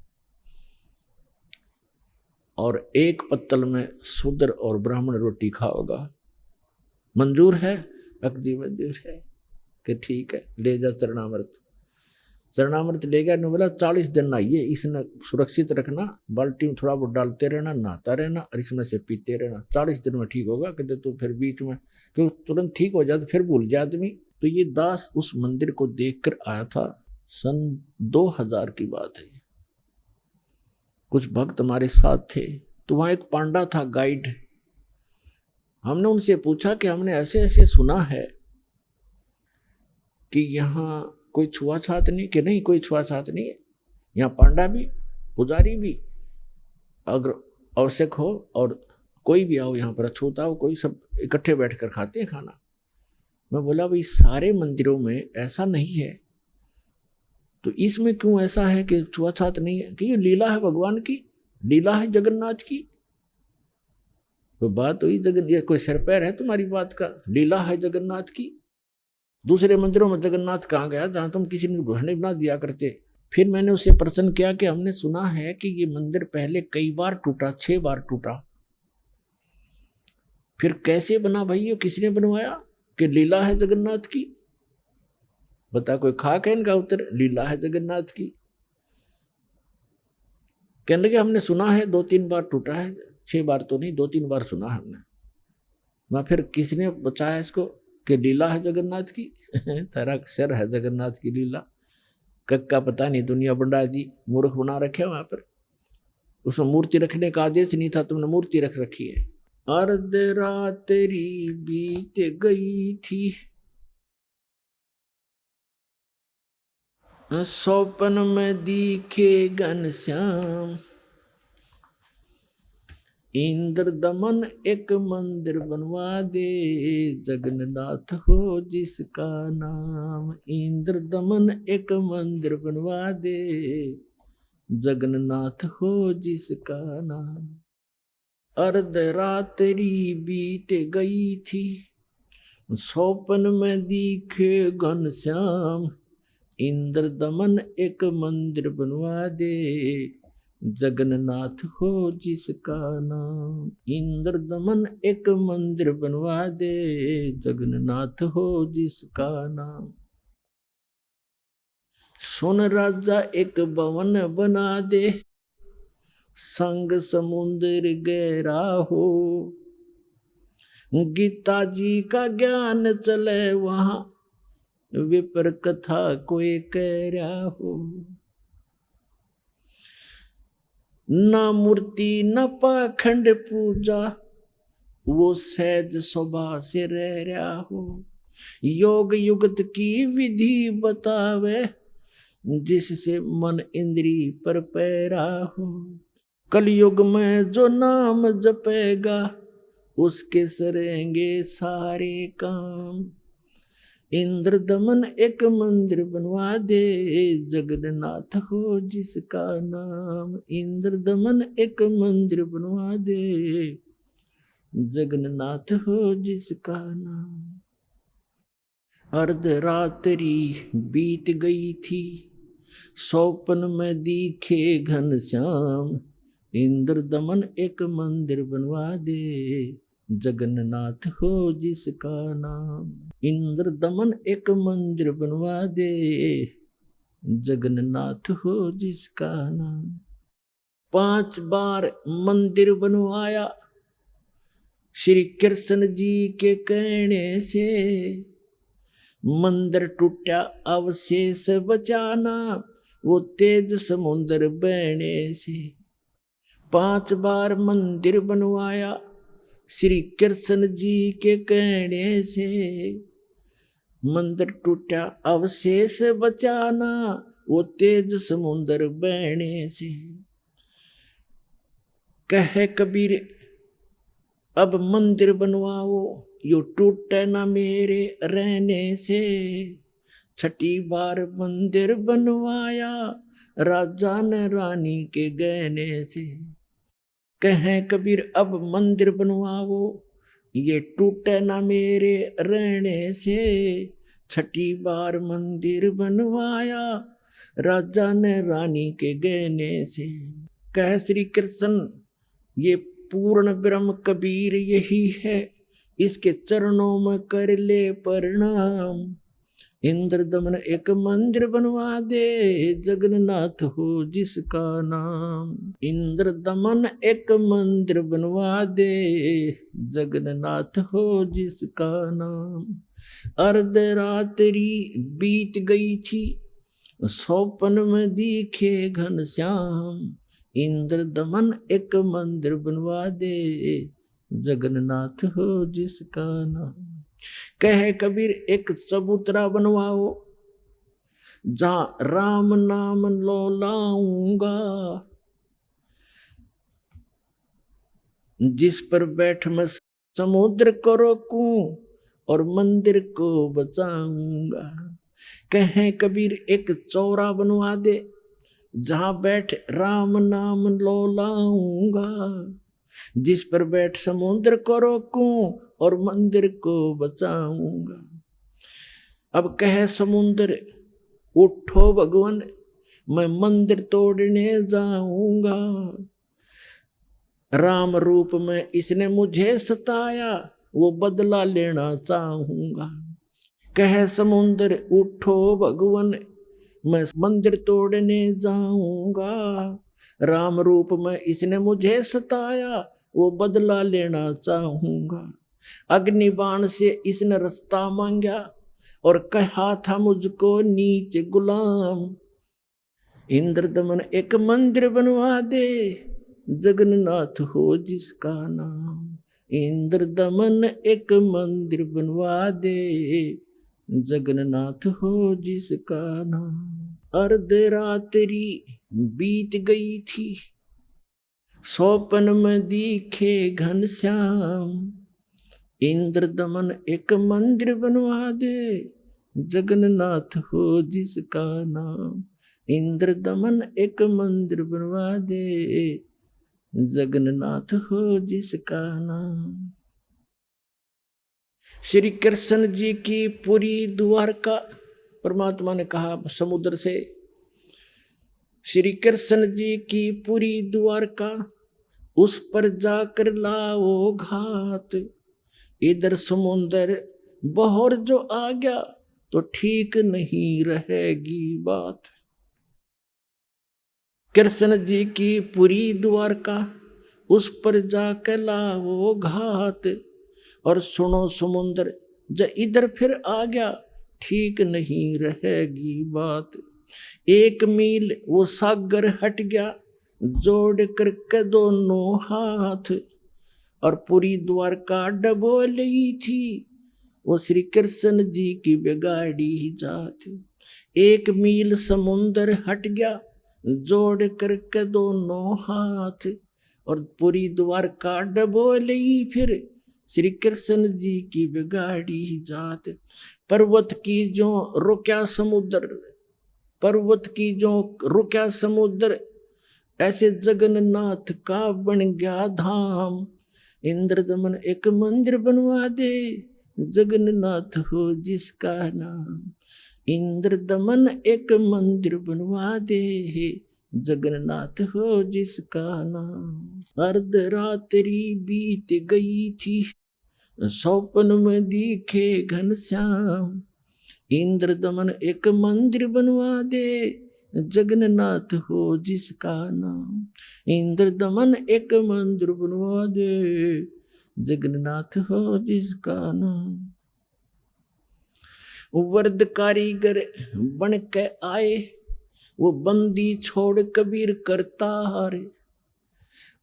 और एक पत्तल में शूद्र और ब्राह्मण रोटी खाओगा, मंजूर है? अकदी मंजूर है। कि ठीक है, ले जा चरणामृत। चरणामृत ले गया, ने बोला 40 दिन नहाइए, इसने सुरक्षित रखना, बाल्टी में थोड़ा बहुत डालते रहना, नहाता रहना और इसमें से पीते रहना, 40 दिन में ठीक होगा। कहते तो फिर बीच में क्योंकि तुरंत ठीक हो जाए तो फिर भूल जाए आदमी। तो ये दास उस मंदिर को देखकर आया था, सन 2000 की बात है। कुछ भक्त हमारे साथ थे, तो वहाँ एक पांडा था गाइड। हमने उनसे पूछा कि हमने ऐसे ऐसे सुना है कि यहाँ कोई छुआछात नहीं। कि नहीं, कोई छुआछात नहीं है, यहाँ पांडा भी, पुजारी भी, अगर आवश्यक हो और कोई भी आओ यहाँ पर, अछूत आओ, कोई, सब इकट्ठे बैठकर खाते हैं खाना। मैं बोला, भाई सारे मंदिरों में ऐसा नहीं है, तो इसमें क्यों ऐसा है कि छुआछात नहीं है? कि ये लीला है भगवान की, लीला है जगन्नाथ की। तो बात हुई, ये कोई सिर पैर है तुम्हारी बात का? लीला है जगन्नाथ की। दूसरे मंदिरों में जगन्नाथ कहाँ गया जहाँ तुम किसी ने घोषणा बना दिया करते? फिर मैंने उससे प्रश्न किया कि हमने सुना है कि ये मंदिर पहले कई बार टूटा, 6 बार टूटा, फिर कैसे बना भाई, ये किसने बनवाया? कि लीला है जगन्नाथ की। बता, कोई खाक है इनका उत्तर? लीला है जगन्नाथ की। कहने लगे, हमने सुना है 2-3 बार टूटा है, 6 बार तो नहीं, 2-3 बार सुना हमने। मैं फिर किसने बचाया इसको? कि लीला है जगन्नाथ की। तेरा सर है जगन्नाथ की लीला। कक्का पता नहीं दुनिया बंडा जी मूर्ख बना रखे वहां पर, उसमें मूर्ति रखने का आदेश नहीं था, तुमने मूर्ति रख रखी है। अर्ध रात्रि बीत गई थी, सौपन में दिखे घनश्याम, इंद्र दमन एक मंदिर बनवा दे, जगन्नाथ हो जिसका नाम। इंद्र दमन एक मंदिर बनवा दे, जगन्नाथ हो जिसका नाम। अर्ध रात्रि बीत गई थी, सौपन में दिखे घनश्याम, इंद्र दमन एक मंदिर बनवा दे, जगन्नाथ हो जिसका नाम। इंद्र दमन एक मंदिर बनवा दे, जगन्नाथ हो जिसका नाम। सुन राजा एक भवन बना दे, संग समुद्र गहरा हो, गीता जी का ज्ञान चले वहां, विपर कथा कोई कह रहा हो। ना मूर्ति न पाखंड पूजा, वो सहज स्वभाव से रह रहा हो। योग युगत की विधि बतावे, जिससे मन इंद्री पर पैरा हो। कलयुग में जो नाम जपेगा, उसके सरेंगे सारे काम। इंद्र दमन एक मंदिर बनवा दे, जगन्नाथ हो जिसका नाम। इंद्र दमन एक मंदिर बनवा दे, जगन्नाथ हो जिसका नाम। अर्ध रात्रि बीत गई थी, सौपन में दिखे घनश्याम, इंद्र दमन एक मंदिर बनवा दे, जगन्नाथ हो जिसका नाम। इंद्र दमन एक मंदिर बनवा दे, जगन्नाथ हो जिसका नाम। 5 बार मंदिर बनवाया, श्री कृष्ण जी के कहने से, मंदिर टूटा अवशेष बचाना, वो तेज समुद्र बहने से। 5 बार मंदिर बनवाया, श्री कृष्ण जी के कहने से, मंदिर टूटा अवशेष बचाना, वो तेज समुद्र बहने से। कहे कबीर अब मंदिर बनवाओ, यो टूटे ना मेरे रहने से। 6ठी बार मंदिर बनवाया, राजा ने रानी के गहने से। कहें कबीर अब मंदिर बनवाओ, ये टूटे ना मेरे रहने से। 6ठी बार मंदिर बनवाया, राजा ने रानी के गहने से। कह श्री कृष्ण ये पूर्ण ब्रह्म कबीर यही है, इसके चरणों में कर ले प्रणाम। इंद्र दमन एक मंदिर बनवा दे, जगन्नाथ हो जिसका नाम। इंद्र दमन एक मंदिर बनवा दे, जगन्नाथ हो जिसका नाम। अर्ध रात्रि बीत गई थी, सौपन में दिखे घनश्याम। इंद्र दमन एक मंदिर बनवा दे, जगन्नाथ हो जिसका नाम। कहे कबीर एक चबूतरा बनवाओ, जहां राम नाम लो लाऊंगा। जिस पर बैठ मैं समुद्र को रोकूं और मंदिर को बचाऊंगा। कहे कबीर एक चौरा बनवा दे, जहां बैठ राम नाम लो लाऊंगा। जिस पर बैठ समुद्र को रोकूं और मंदिर को बचाऊंगा। अब कहे समुद्र उठो भगवान, मैं मंदिर तोड़ने जाऊंगा। राम रूप में इसने मुझे सताया, वो बदला लेना चाहूंगा। कहे समुद्र उठो भगवान, मैं मंदिर तोड़ने जाऊंगा। राम रूप में इसने मुझे सताया, वो बदला लेना चाहूंगा। अग्निबाण से इसने रास्ता मांगा और कहा था मुझको नीच गुलाम। इंद्र दमन एक मंदिर बनवा दे, जगन्नाथ हो जिसका नाम। इंद्र दमन एक मंदिर बनवा दे, जगन्नाथ हो जिसका नाम। अर्धरात्रि बीत गई थी, स्वप्न में दिखे घनश्याम। इंद्र दमन एक मंदिर बनवा दे, जगन्नाथ हो जिसका नाम। इंद्र दमन एक मंदिर बनवा दे, जगन्नाथ हो जिसका नाम। श्री कृष्ण जी की पूरी द्वारका, परमात्मा ने कहा समुद्र से, श्री कृष्ण जी की पूरी द्वारका उस पर जाकर लाओ घात। इधर समुद्र बहर जो आ गया तो ठीक नहीं रहेगी बात। कृष्ण जी की पूरी द्वारका उस पर जाकर लाओ घात। और सुनो समुद्र जो इधर फिर आ गया ठीक नहीं रहेगी बात। 1 मील वो सागर हट गया, जोड़ करके दोनों हाथ। और पूरी द्वारका डबोली थी, वो श्री कृष्ण जी की बिगाड़ी जात। 1 मील समुद्र हट गया, जोड़ करके दोनों हाथ। और पूरी द्वारका डबोली फिर श्री कृष्ण जी की बिगाड़ी जात। पर्वत की जो रुक्या समुद्र, पर्वत की जो रुक्या समुद्र, ऐसे जगन्नाथ का बन गया धाम। इंद्र दमन एक मंदिर बनवा दे, जगन्नाथ हो जिसका नाम। इंद्र दमन एक मंदिर बनवा दे, जगन्नाथ हो जिसका नाम। अर्धरात्रि बीत गई थी, स्वप्न में दिखे घनश्याम। इंद्र दमन एक मंदिर बनवा दे, जगन्नाथ हो जिसका नाम। इंद्र दमन एक मंदिर बनवा दे, जगन्नाथ हो जिसका नाम। वर्द कारीगर बन के आए, वो बंदी छोड़ कबीर करतार।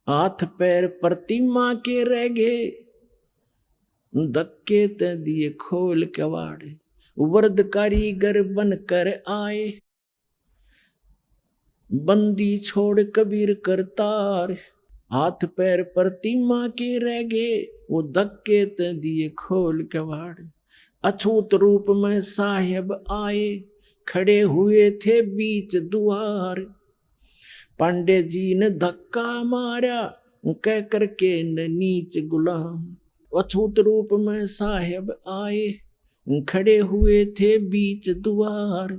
हाथ पैर प्रतिमा के रह गए, धक्के ते दिए खोल के वाड़े। वर्द कारीगर बन कर आए, बंदी छोड़ कबीर करतार। हाथ पैर प्रतिमा के रह गए, वो धक्के ते दिए खोल के वाड़े। अछूत रूप में साहेब आए, खड़े हुए थे बीच द्वार। पांडे जी ने धक्का मारा, कह करके न नीच गुलाम। अछूत रूप में साहेब आए, खड़े हुए थे बीच द्वार।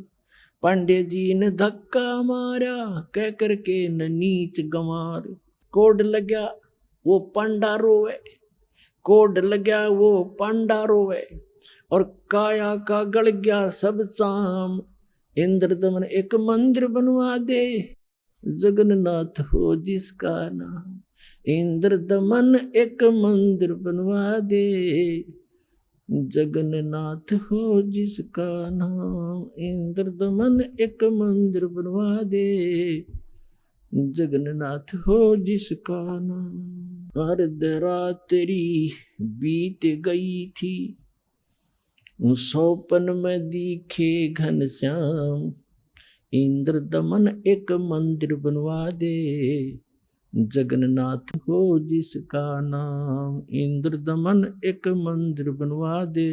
पांडे जी ने धक्का मारा, कह करके न नीच गंवार। कोड लग्या वो पांडा रोवे, कोड लग्या वो पांडा रोवे। और काया का गल गया सब शाम। इंद्र दमन एक मंदिर बनवा दे, जगन्नाथ हो जिसका नाम। इंद्र दमन एक मंदिर बनवा दे, जगन्नाथ हो जिसका नाम। इंद्र दमन एक मंदिर बनवा दे, जगन्नाथ हो जिसका नाम। अर्धरात्रि बीत गई थी, स्वप्न में दिखे घनश्याम। इंद्र दमन एक मंदिर बनवा दे, जगन्नाथ हो जिसका नाम। इंद्र दमन एक मंदिर बनवा दे,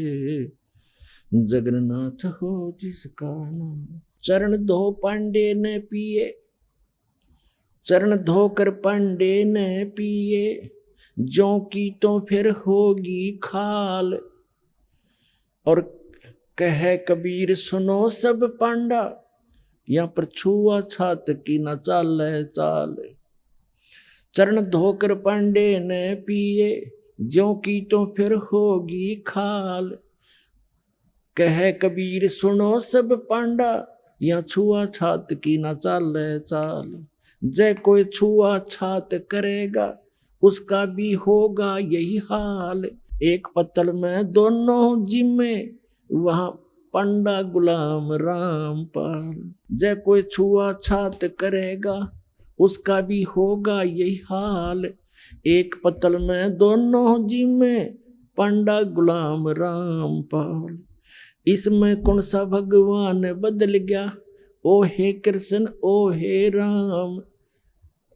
जगन्नाथ हो जिसका नाम। चरण धो पांडे ने पिए, चरण धोकर पांडे ने पिए। ज्यों की तो फिर होगी खाल। और कहे कबीर सुनो सब पांडा, यहाँ पर छुआ छात की न चाल चाल। चरण धोकर पांडे ने पिए, ज्यों की तो फिर होगी खाल। कहे कबीर सुनो सब पांडा, यहाँ छुआ छात की न चाल चाल। जय कोई छुआ छात करेगा, उसका भी होगा यही हाल। एक पत्तल में दोनों जिम्मे, वहां पंडा गुलाम रामपाल। जय कोई छुआ छात करेगा, उसका भी होगा यही हाल। एक पत्तल में दोनों जिम्मे, पंडा गुलाम रामपाल। इसमें कौन सा भगवान बदल गया, ओ हे कृष्ण ओ हे राम।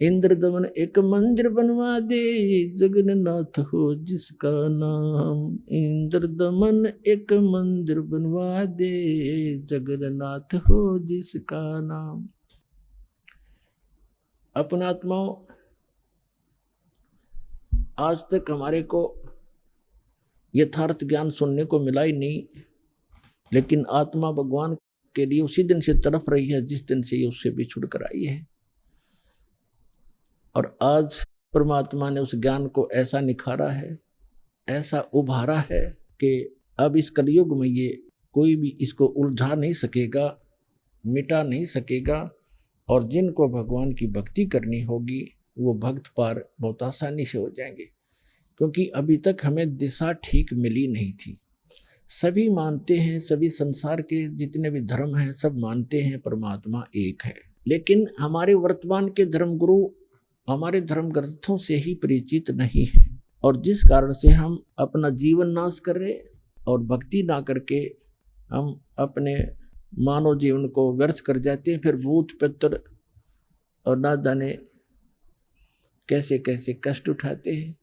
इंद्र दमन एक मंदिर बनवा दे, जगन्नाथ हो जिसका नाम। इंद्र दमन एक मंदिर बनवा दे, जगन्नाथ हो जिसका नाम। अपना आत्माओं, आज तक हमारे को यथार्थ ज्ञान सुनने को मिला ही नहीं, लेकिन आत्मा भगवान के लिए उसी दिन से तड़प रही है जिस दिन से ये उससे बिछुड़ कर आई है। और आज परमात्मा ने उस ज्ञान को ऐसा निखारा है, ऐसा उभारा है कि अब इस कलयुग में ये कोई भी इसको उलझा नहीं सकेगा, मिटा नहीं सकेगा। और जिनको भगवान की भक्ति करनी होगी वो भक्त पार बहुत आसानी से हो जाएंगे, क्योंकि अभी तक हमें दिशा ठीक मिली नहीं थी। सभी मानते हैं, सभी संसार के जितने भी धर्म हैं सब मानते हैं परमात्मा एक है, लेकिन हमारे वर्तमान के धर्मगुरु हमारे धर्म ग्रंथों से ही परिचित नहीं है, और जिस कारण से हम अपना जीवन नाश कर रहे और भक्ति ना करके हम अपने मानव जीवन को व्यर्थ कर जाते हैं। फिर भूत पितर और ना जाने कैसे कैसे कष्ट उठाते हैं।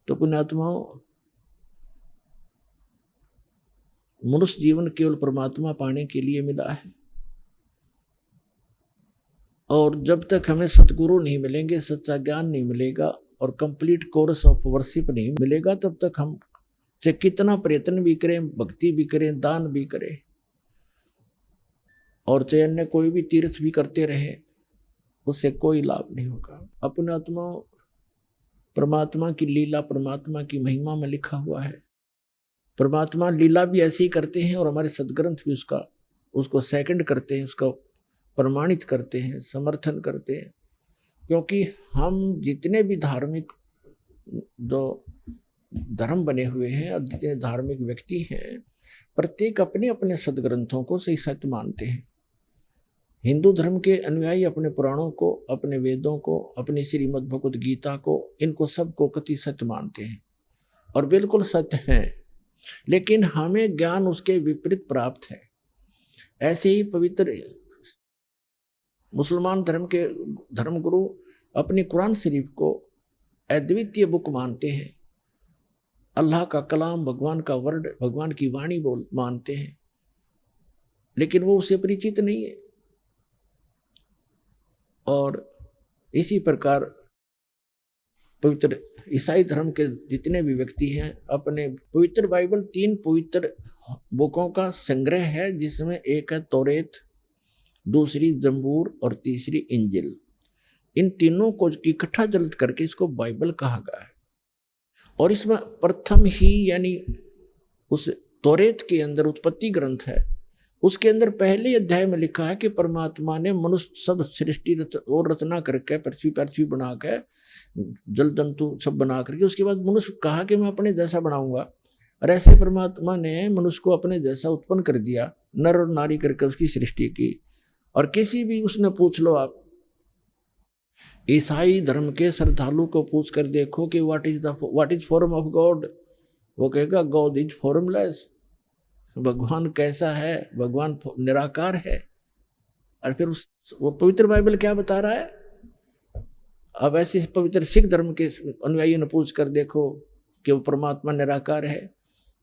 तो पुण्यात्माओं, मनुष्य जीवन केवल परमात्मा पाने के लिए मिला है, और जब तक हमें सतगुरु नहीं मिलेंगे, सच्चा ज्ञान नहीं मिलेगा और कंप्लीट कोर्स ऑफ वर्शिप नहीं मिलेगा, तब तक हम से कितना प्रयत्न भी करें, भक्ति भी करें, दान भी करें और चाहे अन्य कोई भी तीर्थ भी करते रहे, उससे कोई लाभ नहीं होगा। अपने आत्मा परमात्मा की लीला, परमात्मा की महिमा में लिखा हुआ है। परमात्मा लीला भी ऐसे ही करते हैं और हमारे सदग्रंथ भी उसको सेकंड करते हैं, उसका प्रमाणित करते हैं, समर्थन करते हैं। क्योंकि हम जितने भी धार्मिक जो धर्म बने हुए हैं और जितने धार्मिक व्यक्ति हैं, प्रत्येक अपने अपने सदग्रंथों को सही सत्य मानते हैं। हिंदू धर्म के अनुयायी अपने पुराणों को, अपने वेदों को, अपनी श्रीमद् भगवद गीता को, इनको सबको कति सत्य मानते हैं और बिल्कुल सत्य हैं, लेकिन हमें ज्ञान उसके विपरीत प्राप्त है। ऐसे ही पवित्र मुसलमान धर्म के धर्मगुरु अपनी कुरान शरीफ को अद्वितीय बुक मानते हैं, अल्लाह का कलाम, भगवान का वर्ड, भगवान की वाणी मानते हैं, लेकिन वो उससे परिचित नहीं है। और इसी प्रकार पवित्र ईसाई धर्म के जितने भी व्यक्ति हैं, अपने पवित्र बाइबल 3 पवित्र बुकों का संग्रह है, जिसमें एक है तौरेत, दूसरी जंबूर और तीसरी इंजिल। इन तीनों को इकट्ठा जल्द करके इसको बाइबल कहा गया है। और इसमें प्रथम ही यानी उस तौरेत के अंदर उत्पत्ति ग्रंथ है, उसके अंदर पहले अध्याय में लिखा है कि परमात्मा ने मनुष्य सब सृष्टि और रचना करके पृथ्वी बना के जल जंतु सब बना करके उसके बाद मनुष्य कहा कि मैं अपने जैसा बनाऊंगा। और ऐसे परमात्मा ने मनुष्य को अपने जैसा उत्पन्न कर दिया, नर और नारी करके उसकी सृष्टि की। और किसी भी उसने पूछ लो आप ईसाई धर्म के श्रद्धालु को पूछ कर देखो कि what is form of God, वो कहेगा गॉड इज फॉर्मलेस। भगवान कैसा है? भगवान निराकार है। और फिर वो पवित्र बाइबल क्या बता रहा है? अब ऐसे पवित्र सिख धर्म के अनुयायियों ने पूछ कर देखो कि वो परमात्मा निराकार है।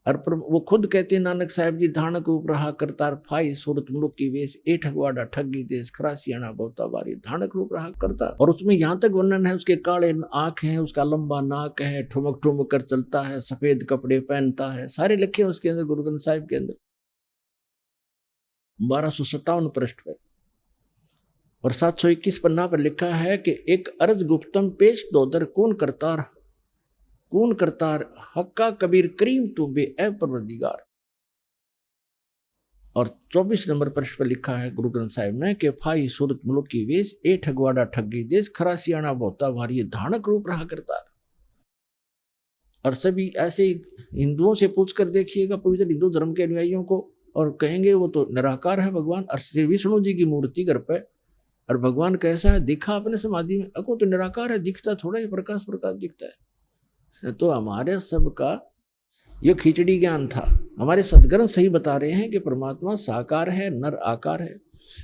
और वो खुद कहते हैं नानक साहब जी, धानक रूप रहा करतार फाई सूरत मुलुक की वेश ए ठगवाड़ा ठगी देश खरासियाना बहुता बारी, धानक रूप रहा करता। और उसमें यहाँ तक वर्णन है, उसके काले आंख हैं, उसका लंबा नाक है, ठुमक ठुमक कर चलता है, सफेद कपड़े पहनता है, सारे लिखे हैं उसके अंदर गुरु ग्रंथ साहिब के अंदर 1257 पृष्ठ पर। और 721 पन्ना पर लिखा है कि एक अर्ज गुप्तम पेश दोदर कौन करतार हक्का कबीर करीम तू बे ए परवरदिगार। और 24 नंबर पृष्ठ पर लिखा है गुरु ग्रंथ साहिब में कि फाई सूरत मुलुक की वेश ए ठगवाड़ा ठगी देश खरासियाना बहुता भारी, धानक रूप रहा करतार। और सभी ऐसे ही हिंदुओं से पूछ कर देखिएगा पवित्र हिंदू धर्म के अनुयायियों को, और कहेंगे वो तो निराकार है भगवान। और श्री विष्णु जी की मूर्ति घर पे, और भगवान कैसा है, दिखा अपने समाधि में, अको तो निराकार है, दिखता थोड़ा ही प्रकाश प्रकाश दिखता है। तो हमारे सबका ये खिचड़ी ज्ञान था। हमारे सदग्रंथ सही बता रहे हैं कि परमात्मा साकार है, नर आकार है।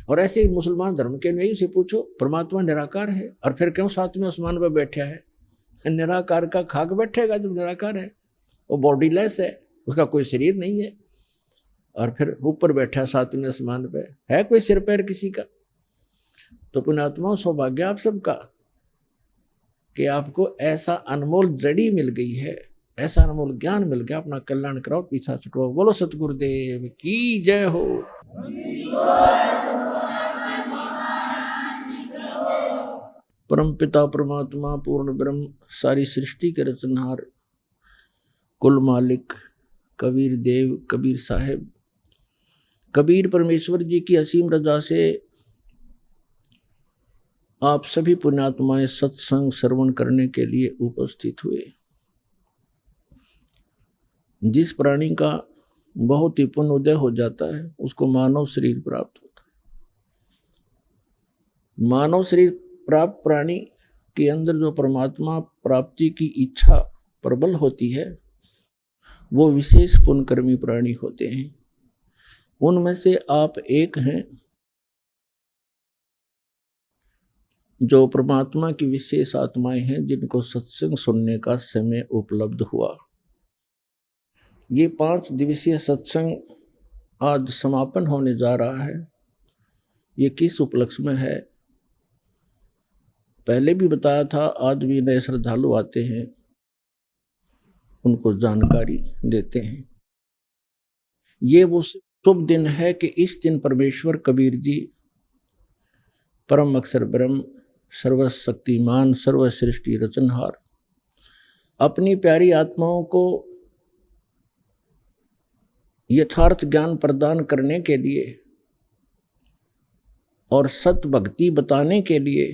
और ऐसे मुसलमान धर्म के अनुयायी से पूछो, परमात्मा निराकार है, और फिर क्यों सातवें आसमान पर बैठा है? निराकार का खाक बैठेगा जब निराकार है, वो बॉडीलेस है, उसका कोई शरीर नहीं है, और फिर ऊपर बैठा सातवें आसमान पे, है कोई सिर पैर किसी का? तो पुण्यात्मा सौभाग्य आप सबका कि आपको ऐसा अनमोल जड़ी मिल गई है, ऐसा अनमोल ज्ञान मिल गया। अपना कल्याण कराओ, पीछा छुटवाओ। बोलो सतगुरुदेव की जय हो। परम पिता परमात्मा पूर्ण ब्रह्म सारी सृष्टि के रचनहार कुल मालिक कबीर देव कबीर साहेब कबीर परमेश्वर जी की असीम रजा से आप सभी पुण्यात्माएं सत्संग श्रवण करने के लिए उपस्थित हुए। जिस प्राणी का बहुत ही पुण्य उदय हो जाता है उसको मानव शरीर प्राप्त होता है। मानव शरीर प्राप्त प्राणी के अंदर जो परमात्मा प्राप्ति की इच्छा प्रबल होती है वो विशेष पुण्यकर्मी प्राणी होते हैं। उनमें से आप एक हैं जो परमात्मा की विशेष आत्माएं हैं जिनको सत्संग सुनने का समय उपलब्ध हुआ। ये 5 दिवसीय सत्संग आज समापन होने जा रहा है। ये किस उपलक्ष्य में है पहले भी बताया था, आज भी नए श्रद्धालु आते हैं उनको जानकारी देते हैं। ये वो शुभ दिन है कि इस दिन परमेश्वर कबीर जी परम अक्षर ब्रह्म सर्वशक्तिमान सर्वसृष्टि रचनहार अपनी प्यारी आत्माओं को यथार्थ ज्ञान प्रदान करने के लिए और सत भक्ति बताने के लिए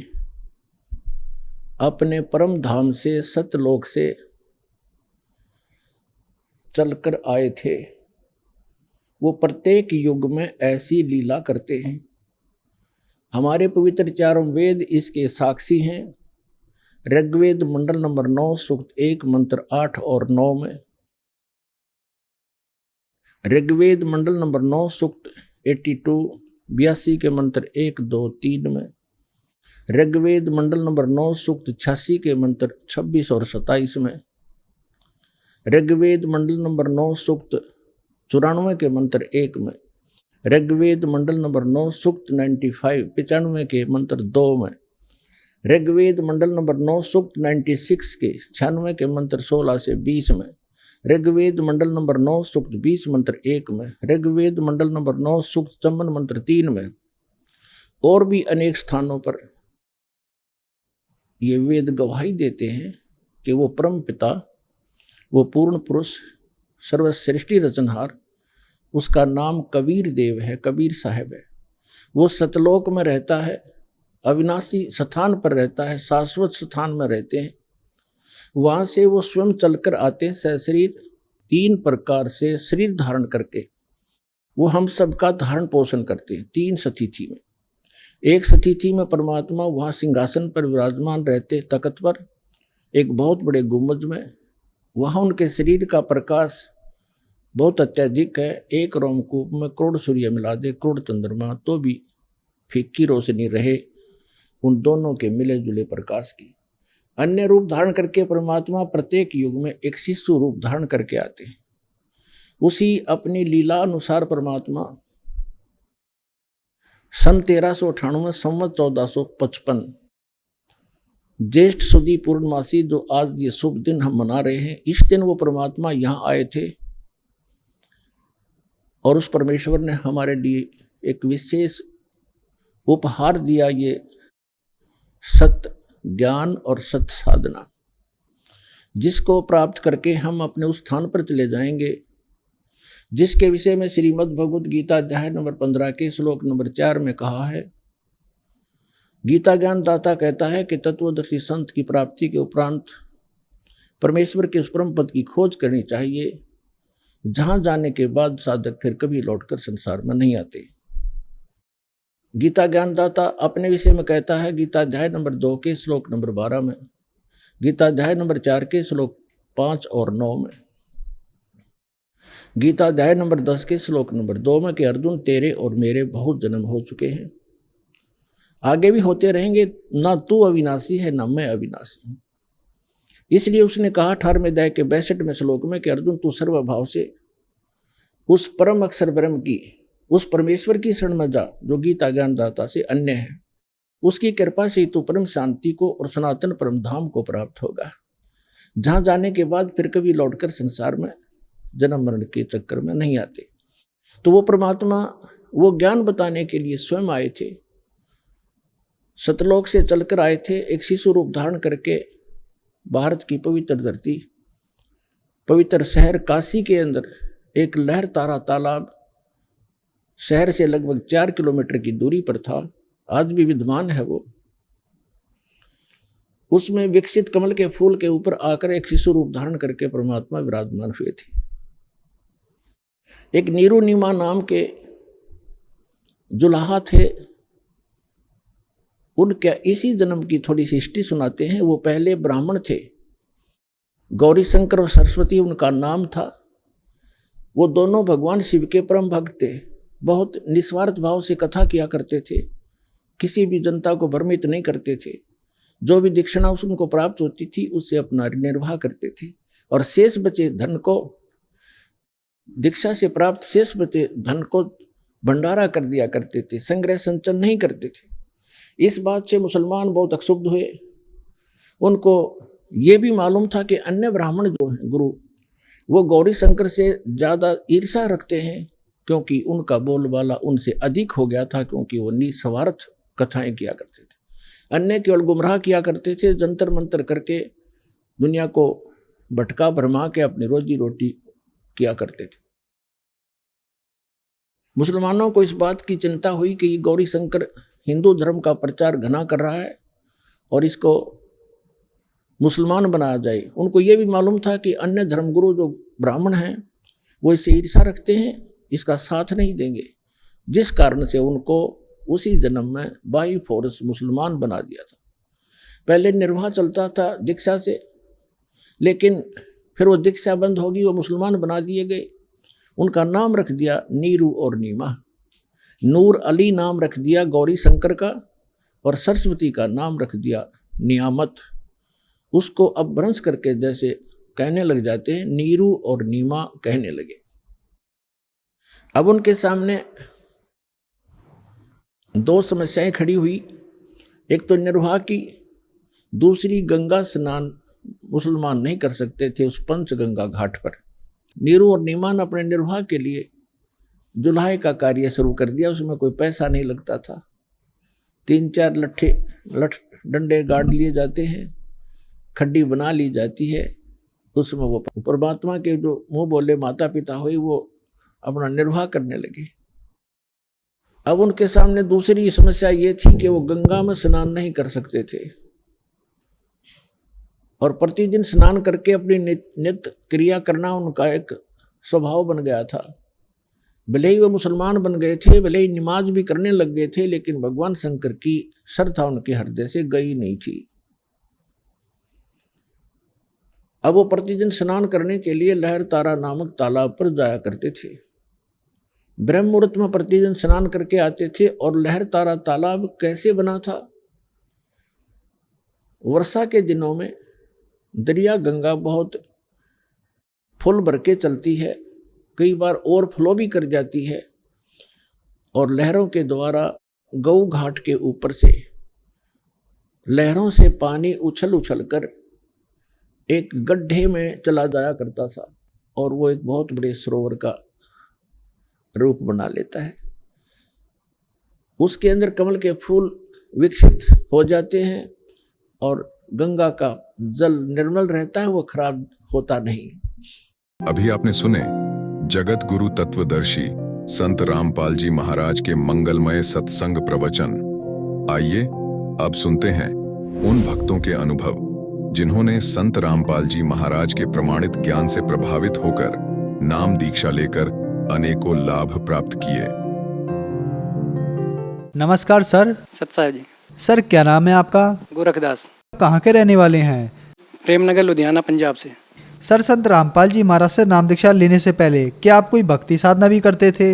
अपने परम धाम से सतलोक से चलकर आए थे। वो प्रत्येक युग में ऐसी लीला करते हैं। हमारे पवित्र चारों वेद इसके साक्षी हैं। ऋग्वेद मंडल नंबर 9 सूक्त 1 मंत्र 8 और 9 में, ऋग्वेद मंडल नंबर 9 सूक्त 82 के मंत्र 1 2 3 में, ऋग्वेद मंडल नंबर 9 सूक्त 86 के मंत्र 26 और 27 में, ऋग्वेद मंडल नंबर 9 सूक्त 94 के मंत्र 1 में, ऋग्वेद मंडल नंबर 9 सूक्त 95 के मंत्र 2 में, ऋग्वेद मंडल नंबर 9 सूक्त 96 के 96 के मंत्र 16 से 20 में, ऋग्वेद मंडल नंबर 9 सूक्त 20 मंत्र 1 में, ऋग्वेद मंडल नंबर 9 सूक्त 54 मंत्र 3 में, और भी अनेक स्थानों पर ये वेद गवाही देते हैं कि वो परम पिता, वो पूर्ण पुरुष सर्वसृष्टि रचनहार, उसका नाम कबीर देव है, कबीर साहब है। वो सतलोक में रहता है, अविनाशी स्थान पर रहता है, शाश्वत स्थान में रहते हैं। वहाँ से वो स्वयं चलकर आते हैं सशरीर, 3 प्रकार से शरीर धारण करके वो हम सबका धारण पोषण करते हैं। 3 सतिथि में, एक सतिथि में परमात्मा वहाँ सिंहासन पर विराजमान रहते तख्त पर, एक बहुत बड़े गुंबज में। वहाँ उनके शरीर का प्रकाश बहुत अत्यधिक है। एक रोमकूप में करोड़ सूर्य मिला दे, करोड़ चंद्रमा, तो भी फीकी रोशनी रहे उन दोनों के मिले जुले प्रकाश की। अन्य रूप धारण करके परमात्मा प्रत्येक युग में एक शिशु रूप धारण करके आते हैं। उसी अपनी लीला अनुसार परमात्मा सन 1398 संवत 1455 ज्येष्ठ सुदी पूर्णमासी, जो आज ये शुभ दिन हम मना रहे हैं, इस दिन वो परमात्मा यहाँ आए थे और उस परमेश्वर ने हमारे लिए एक विशेष उपहार दिया, ये सत्य ज्ञान और सत्य साधना, जिसको प्राप्त करके हम अपने उस स्थान पर चले जाएंगे जिसके विषय में श्रीमद् भगवद गीता अध्याय नंबर 15 के श्लोक नंबर 4 में कहा है। गीता ज्ञान दाता कहता है कि तत्वदर्शी संत की प्राप्ति के उपरांत परमेश्वर के उस परम पद की खोज करनी चाहिए, जहां जाने के बाद साधक फिर कभी लौटकर संसार में नहीं आते। गीता ज्ञानदाता अपने विषय में कहता है, गीता अध्याय नंबर 2 के श्लोक नंबर 12 में, गीता अध्याय नंबर 4 के श्लोक 5 और 9 में, गीता अध्याय नंबर 10 के श्लोक नंबर 2 में कि अर्जुन तेरे और मेरे बहुत जन्म हो चुके हैं, आगे भी होते रहेंगे, ना तू अविनाशी है ना मैं अविनाशी हूँ। इसलिए उसने कहा 18वें अध्याय के 62वें श्लोक में कि अर्जुन तू सर्वभाव से उस परम अक्षर ब्रह्म की, उस परमेश्वर की शरण में जा जो गीता ज्ञानदाता से अन्य है। उसकी कृपा से तू परम शांति को और सनातन परम धाम को प्राप्त होगा, जहां जाने के बाद फिर कभी लौटकर संसार में जन्म मरण के चक्कर में नहीं आते। तो वो परमात्मा वो ज्ञान बताने के लिए स्वयं आए थे, सतलोक से चलकर आए थे, एक शिशु रूप धारण करके भारत की पवित्र धरती, पवित्र शहर काशी के अंदर एक लहर तारा तालाब शहर से लगभग 4 किलोमीटर की दूरी पर था, आज भी विद्यमान है वो। उसमें विकसित कमल के फूल के ऊपर आकर एक शिशु रूप धारण करके परमात्मा विराजमान हुए थे। एक नीरू नीमा नाम के जुलाहा थे, उनके इसी जन्म की थोड़ी सी हिस्ट्री सुनाते हैं। वो पहले ब्राह्मण थे, गौरी शंकर और सरस्वती उनका नाम था। वो दोनों भगवान शिव के परम भक्त थे, बहुत निस्वार्थ भाव से कथा किया करते थे, किसी भी जनता को भ्रमित नहीं करते थे। जो भी दक्षिणा उनको प्राप्त होती थी उससे अपना निर्वाह करते थे, और शेष बचे धन को, दीक्षा से प्राप्त शेष बचे धन को भंडारा कर दिया करते थे, संग्रह संचन नहीं करते थे। इस बात से मुसलमान बहुत अक्षुब्ध हुए। उनको ये भी मालूम था कि अन्य ब्राह्मण जो हैं गुरु, वो गौरी शंकर से ज़्यादा ईर्ष्या रखते हैं, क्योंकि उनका बोलबाला उनसे अधिक हो गया था, क्योंकि वो निस्वार्थ कथाएं किया करते थे। अन्य केवल गुमराह किया करते थे, जंतर मंतर करके दुनिया को भटका भरमा के अपनी रोजी रोटी किया करते थे। मुसलमानों को इस बात की चिंता हुई कि ये गौरी शंकर हिंदू धर्म का प्रचार घना कर रहा है और इसको मुसलमान बनाया जाए। उनको ये भी मालूम था कि अन्य धर्मगुरु जो ब्राह्मण हैं वो इससे ईर्ष्या रखते हैं, इसका साथ नहीं देंगे, जिस कारण से उनको उसी जन्म में बाई फोर्स मुसलमान बना दिया था। पहले निर्वाह चलता था दीक्षा से, लेकिन फिर वो दीक्षा बंद होगी, वो मुसलमान बना दिए गए। उनका नाम रख दिया नीरू और नीमा। नूर अली नाम रख दिया गौरी शंकर का, और सरस्वती का नाम रख दिया नियामत। उसको अब भ्रंश करके जैसे कहने लग जाते हैं, नीरू और नीमा कहने लगे। अब उनके सामने दो समस्याएं खड़ी हुई, एक तो निर्वाह की, दूसरी गंगा स्नान मुसलमान नहीं कर सकते थे उस पंचगंगा घाट पर। नीरू और नीमा ने अपने निर्वाह के लिए जुलाहे का कार्य शुरू कर दिया। उसमें कोई पैसा नहीं लगता था, 3-4 डंडे गाड़ लिए जाते हैं, खड्डी बना ली जाती है, उसमें वो परमात्मा के जो मुंह बोले माता पिता हुए वो अपना निर्वाह करने लगे। अब उनके सामने दूसरी समस्या ये थी कि वो गंगा में स्नान नहीं कर सकते थे, और प्रतिदिन स्नान करके अपनी नित्य क्रिया करना उनका एक स्वभाव बन गया था। भले ही वो मुसलमान बन गए थे, भले ही नमाज भी करने लग गए थे, लेकिन भगवान शंकर की श्रद्धा उनके हृदय से गई नहीं थी। अब वो प्रतिदिन स्नान करने के लिए लहर तारा नामक तालाब पर जाया करते थे। ब्रह्म मुहूर्त में प्रतिदिन स्नान करके आते थे। और लहर तारा तालाब कैसे बना था? वर्षा के दिनों में दरिया गंगा बहुत फुल भर के चलती है, कई बार ओवरफ्लो भी कर जाती है, और लहरों के द्वारा गऊ घाट के ऊपर से लहरों से पानी उछल उछल कर एक गड्ढे में चला जाया करता था, और वो एक बहुत बड़े सरोवर का रूप बना लेता है। उसके अंदर कमल के फूल विकसित हो जाते हैं, और गंगा का जल निर्मल रहता है, वो खराब होता नहीं। अभी आपने सुने जगत गुरु तत्वदर्शी संत रामपाल जी महाराज के मंगलमय सत्संग प्रवचन। आइए अब सुनते हैं उन भक्तों के अनुभव जिन्होंने संत रामपाल जी महाराज के प्रमाणित ज्ञान से प्रभावित होकर नाम दीक्षा लेकर अनेकों लाभ प्राप्त किए। नमस्कार सर। सत्साहेब जी। सर क्या नाम है आपका? गोरखदास। कहाँ के रहने वाले हैं? प्रेमनगर लुधियाना पंजाब से। सर संत रामपाल जी महाराज से नाम दीक्षा लेने से पहले क्या आप कोई भक्ति साधना भी करते थे?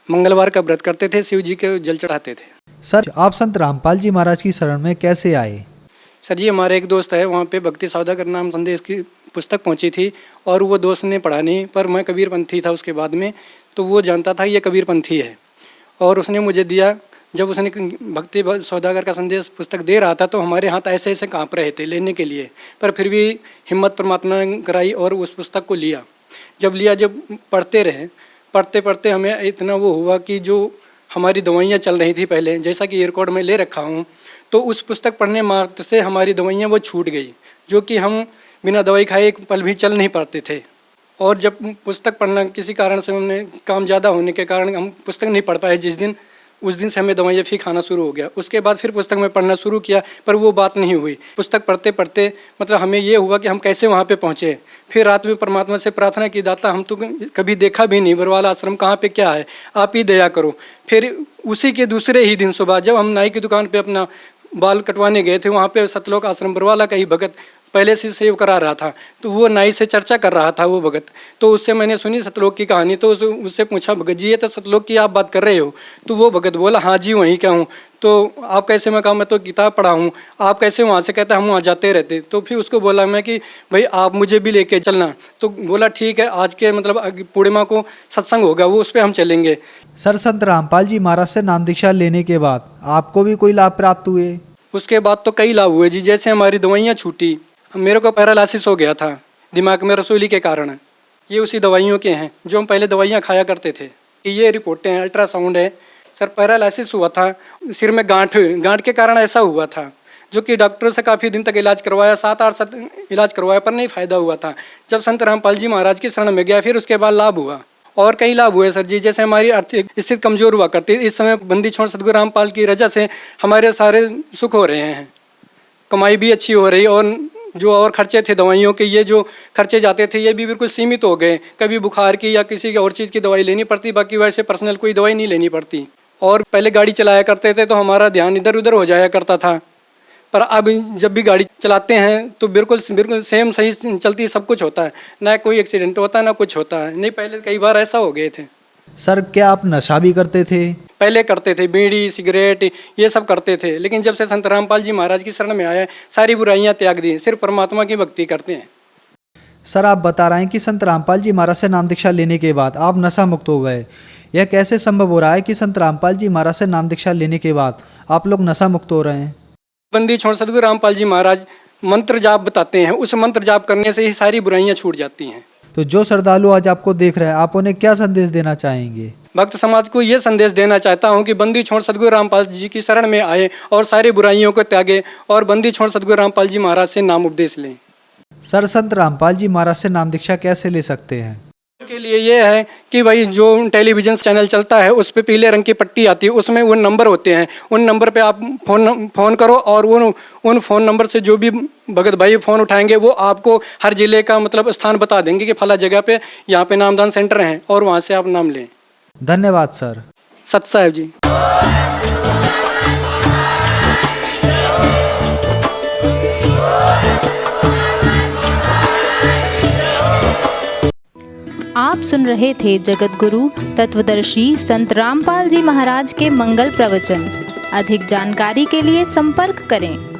मंगलवार का व्रत करते थे, शिव जी के जल चढ़ाते थे। सर आप संत रामपाल जी महाराज की शरण में कैसे आए? सर जी हमारे एक दोस्त है, वहाँ पे भक्ति सौदागर नाम संदेश की पुस्तक पहुँची थी और वो दोस्त ने पढ़ा नहीं, पर मैं कबीरपंथी था उसके बाद में, तो वो जानता था ये कबीरपंथी है और उसने मुझे दिया। जब उसने भक्ति सौदागर का संदेश पुस्तक दे रहा था तो हमारे हाथ ऐसे ऐसे काँप रहे थे लेने के लिए, पर फिर भी हिम्मत परमात्मा ने कराई और उस पुस्तक को लिया। जब पढ़ते रहे, पढ़ते पढ़ते हमें इतना वो हुआ कि जो हमारी दवाइयाँ चल रही थी पहले, जैसा कि रिकॉर्ड में ले रखा हूँ, तो उस पुस्तक पढ़ने मात्र से हमारी दवाइयाँ वो छूट गई, जो कि हम बिना दवाई खाए एक पल भी चल नहीं पाते थे। और जब पुस्तक पढ़ना किसी कारण से हमने काम ज़्यादा होने के कारण हम पुस्तक नहीं पढ़ पाए उस दिन से हमें दवाइयाँ फिर खाना शुरू हो गया। उसके बाद फिर पुस्तक में पढ़ना शुरू किया, पर वो बात नहीं हुई। पुस्तक पढ़ते पढ़ते मतलब हमें ये हुआ कि हम कैसे वहाँ पे पहुँचे। फिर रात में परमात्मा से प्रार्थना की, दाता हम तो कभी देखा भी नहीं, बरवाला आश्रम कहाँ पे क्या है, आप ही दया करो। फिर उसी के दूसरे ही दिन सुबह जब हम नाई की दुकान पर अपना बाल कटवाने गए थे, वहाँ पे सतलोक आश्रम बरवाला का ही भगत पहले से सेव करा रहा था, तो वो नाई से चर्चा कर रहा था वो भगत। तो उससे मैंने सुनी सतलोक की कहानी, तो उससे पूछा, भगत जी ये तो सतलोक की आप बात कर रहे हो? तो वो भगत बोला, हाँ जी वहीं का हूँ। तो आप कैसे? मैं कहा मैं तो किताब पढ़ा हूँ। आप कैसे वहाँ से? कहता हम वहाँ जाते रहते। तो फिर उसको बोला मैं कि भाई आप मुझे भी लेके चलना। तो बोला ठीक है, आज के मतलब पूर्णिमा को सत्संग होगा, वो उस पर हम चलेंगे। सर संत रामपाल जी महाराज से नाम दीक्षा लेने के बाद आपको भी कोई लाभ प्राप्त हुए? उसके बाद तो कई लाभ हुए जी। जैसे हमारी दवाइयाँ छूटी, मेरे को पैरालिसिस हो गया था दिमाग में रसोली के कारण, ये उसी दवाइयों के हैं जो हम पहले दवाइयाँ खाया करते थे। ये रिपोर्टें हैं, अल्ट्रासाउंड है। सर पैरालिसिस हुआ था, सिर में गांठ के कारण ऐसा हुआ था, जो कि डॉक्टरों से काफ़ी दिन तक इलाज करवाया, 7-8 इलाज करवाया, पर नहीं फ़ायदा हुआ था। जब संत रामपाल जी महाराज की शरण में गया, फिर उसके बाद लाभ हुआ और कई लाभ हुए सर जी। जैसे हमारी आर्थिक स्थिति कमज़ोर हुआ करती, इस समय बंदी छोड़ सदगुरु रामपाल की रजा से हमारे सारे सुख हो रहे हैं, कमाई भी अच्छी हो रही, और जो और खर्चे थे दवाइयों के, ये जो खर्चे जाते थे ये भी बिल्कुल सीमित हो गए। कभी बुखार की या किसी और चीज़ की दवाई लेनी पड़ती, बाकी वैसे पर्सनल कोई दवाई नहीं लेनी पड़ती। और पहले गाड़ी चलाया करते थे तो हमारा ध्यान इधर उधर हो जाया करता था, पर अब जब भी गाड़ी चलाते हैं तो बिल्कुल सेम सही चलती, सब कुछ होता है, ना कोई एक्सीडेंट होता है ना कुछ होता है। नहीं पहले कई बार ऐसा हो गए थे। सर क्या आप नशा भी करते थे? पहले करते थे, बीड़ी सिगरेट ये सब करते थे, लेकिन जब से संत रामपाल जी महाराज की शरण में आया, सारी बुराइयां त्याग दी, सिर्फ परमात्मा की भक्ति करते हैं। सर आप बता रहे हैं कि संत रामपाल जी महाराज से नाम दीक्षा लेने के बाद आप नशा मुक्त हो गए। यह कैसे संभव हो रहा है कि संत रामपाल जी महाराज से नाम दीक्षा लेने के बाद आप लोग नशा मुक्त हो रहे हैं? बंदी छोड़ सदगुरु रामपाल जी महाराज मंत्र जाप बताते हैं, उस मंत्र जाप करने से ही सारी बुराइयां छूट जाती हैं। तो जो श्रद्धालु आज आपको देख रहे हैं, आप उन्हें क्या संदेश देना चाहेंगे? भक्त समाज को ये संदेश देना चाहता हूँ कि बंदी छोड़ सदगुरु रामपाल जी की शरण में आए और सारी बुराइयों को त्यागे और बंदी छोड़ सदगुरु रामपाल जी महाराज से नाम उपदेश लें। सर संत रामपाल जी महाराज से नाम दीक्षा कैसे ले सकते हैं? के लिए ये है कि भाई जो टेलीविजन चैनल चलता है उस पे पीले रंग की पट्टी आती है, उसमें वो नंबर होते हैं, उन नंबर पे आप फ़ोन करो और उन फ़ोन नंबर से जो भी भगत भाई फ़ोन उठाएंगे वो आपको हर ज़िले का मतलब स्थान बता देंगे कि फला जगह पे यहाँ पे नामदान सेंटर हैं और वहाँ से आप नाम लें। धन्यवाद सर। सत्साहेब जी। आप सुन रहे थे जगत गुरु तत्वदर्शी संत रामपाल जी महाराज के मंगल प्रवचन। अधिक जानकारी के लिए संपर्क करें।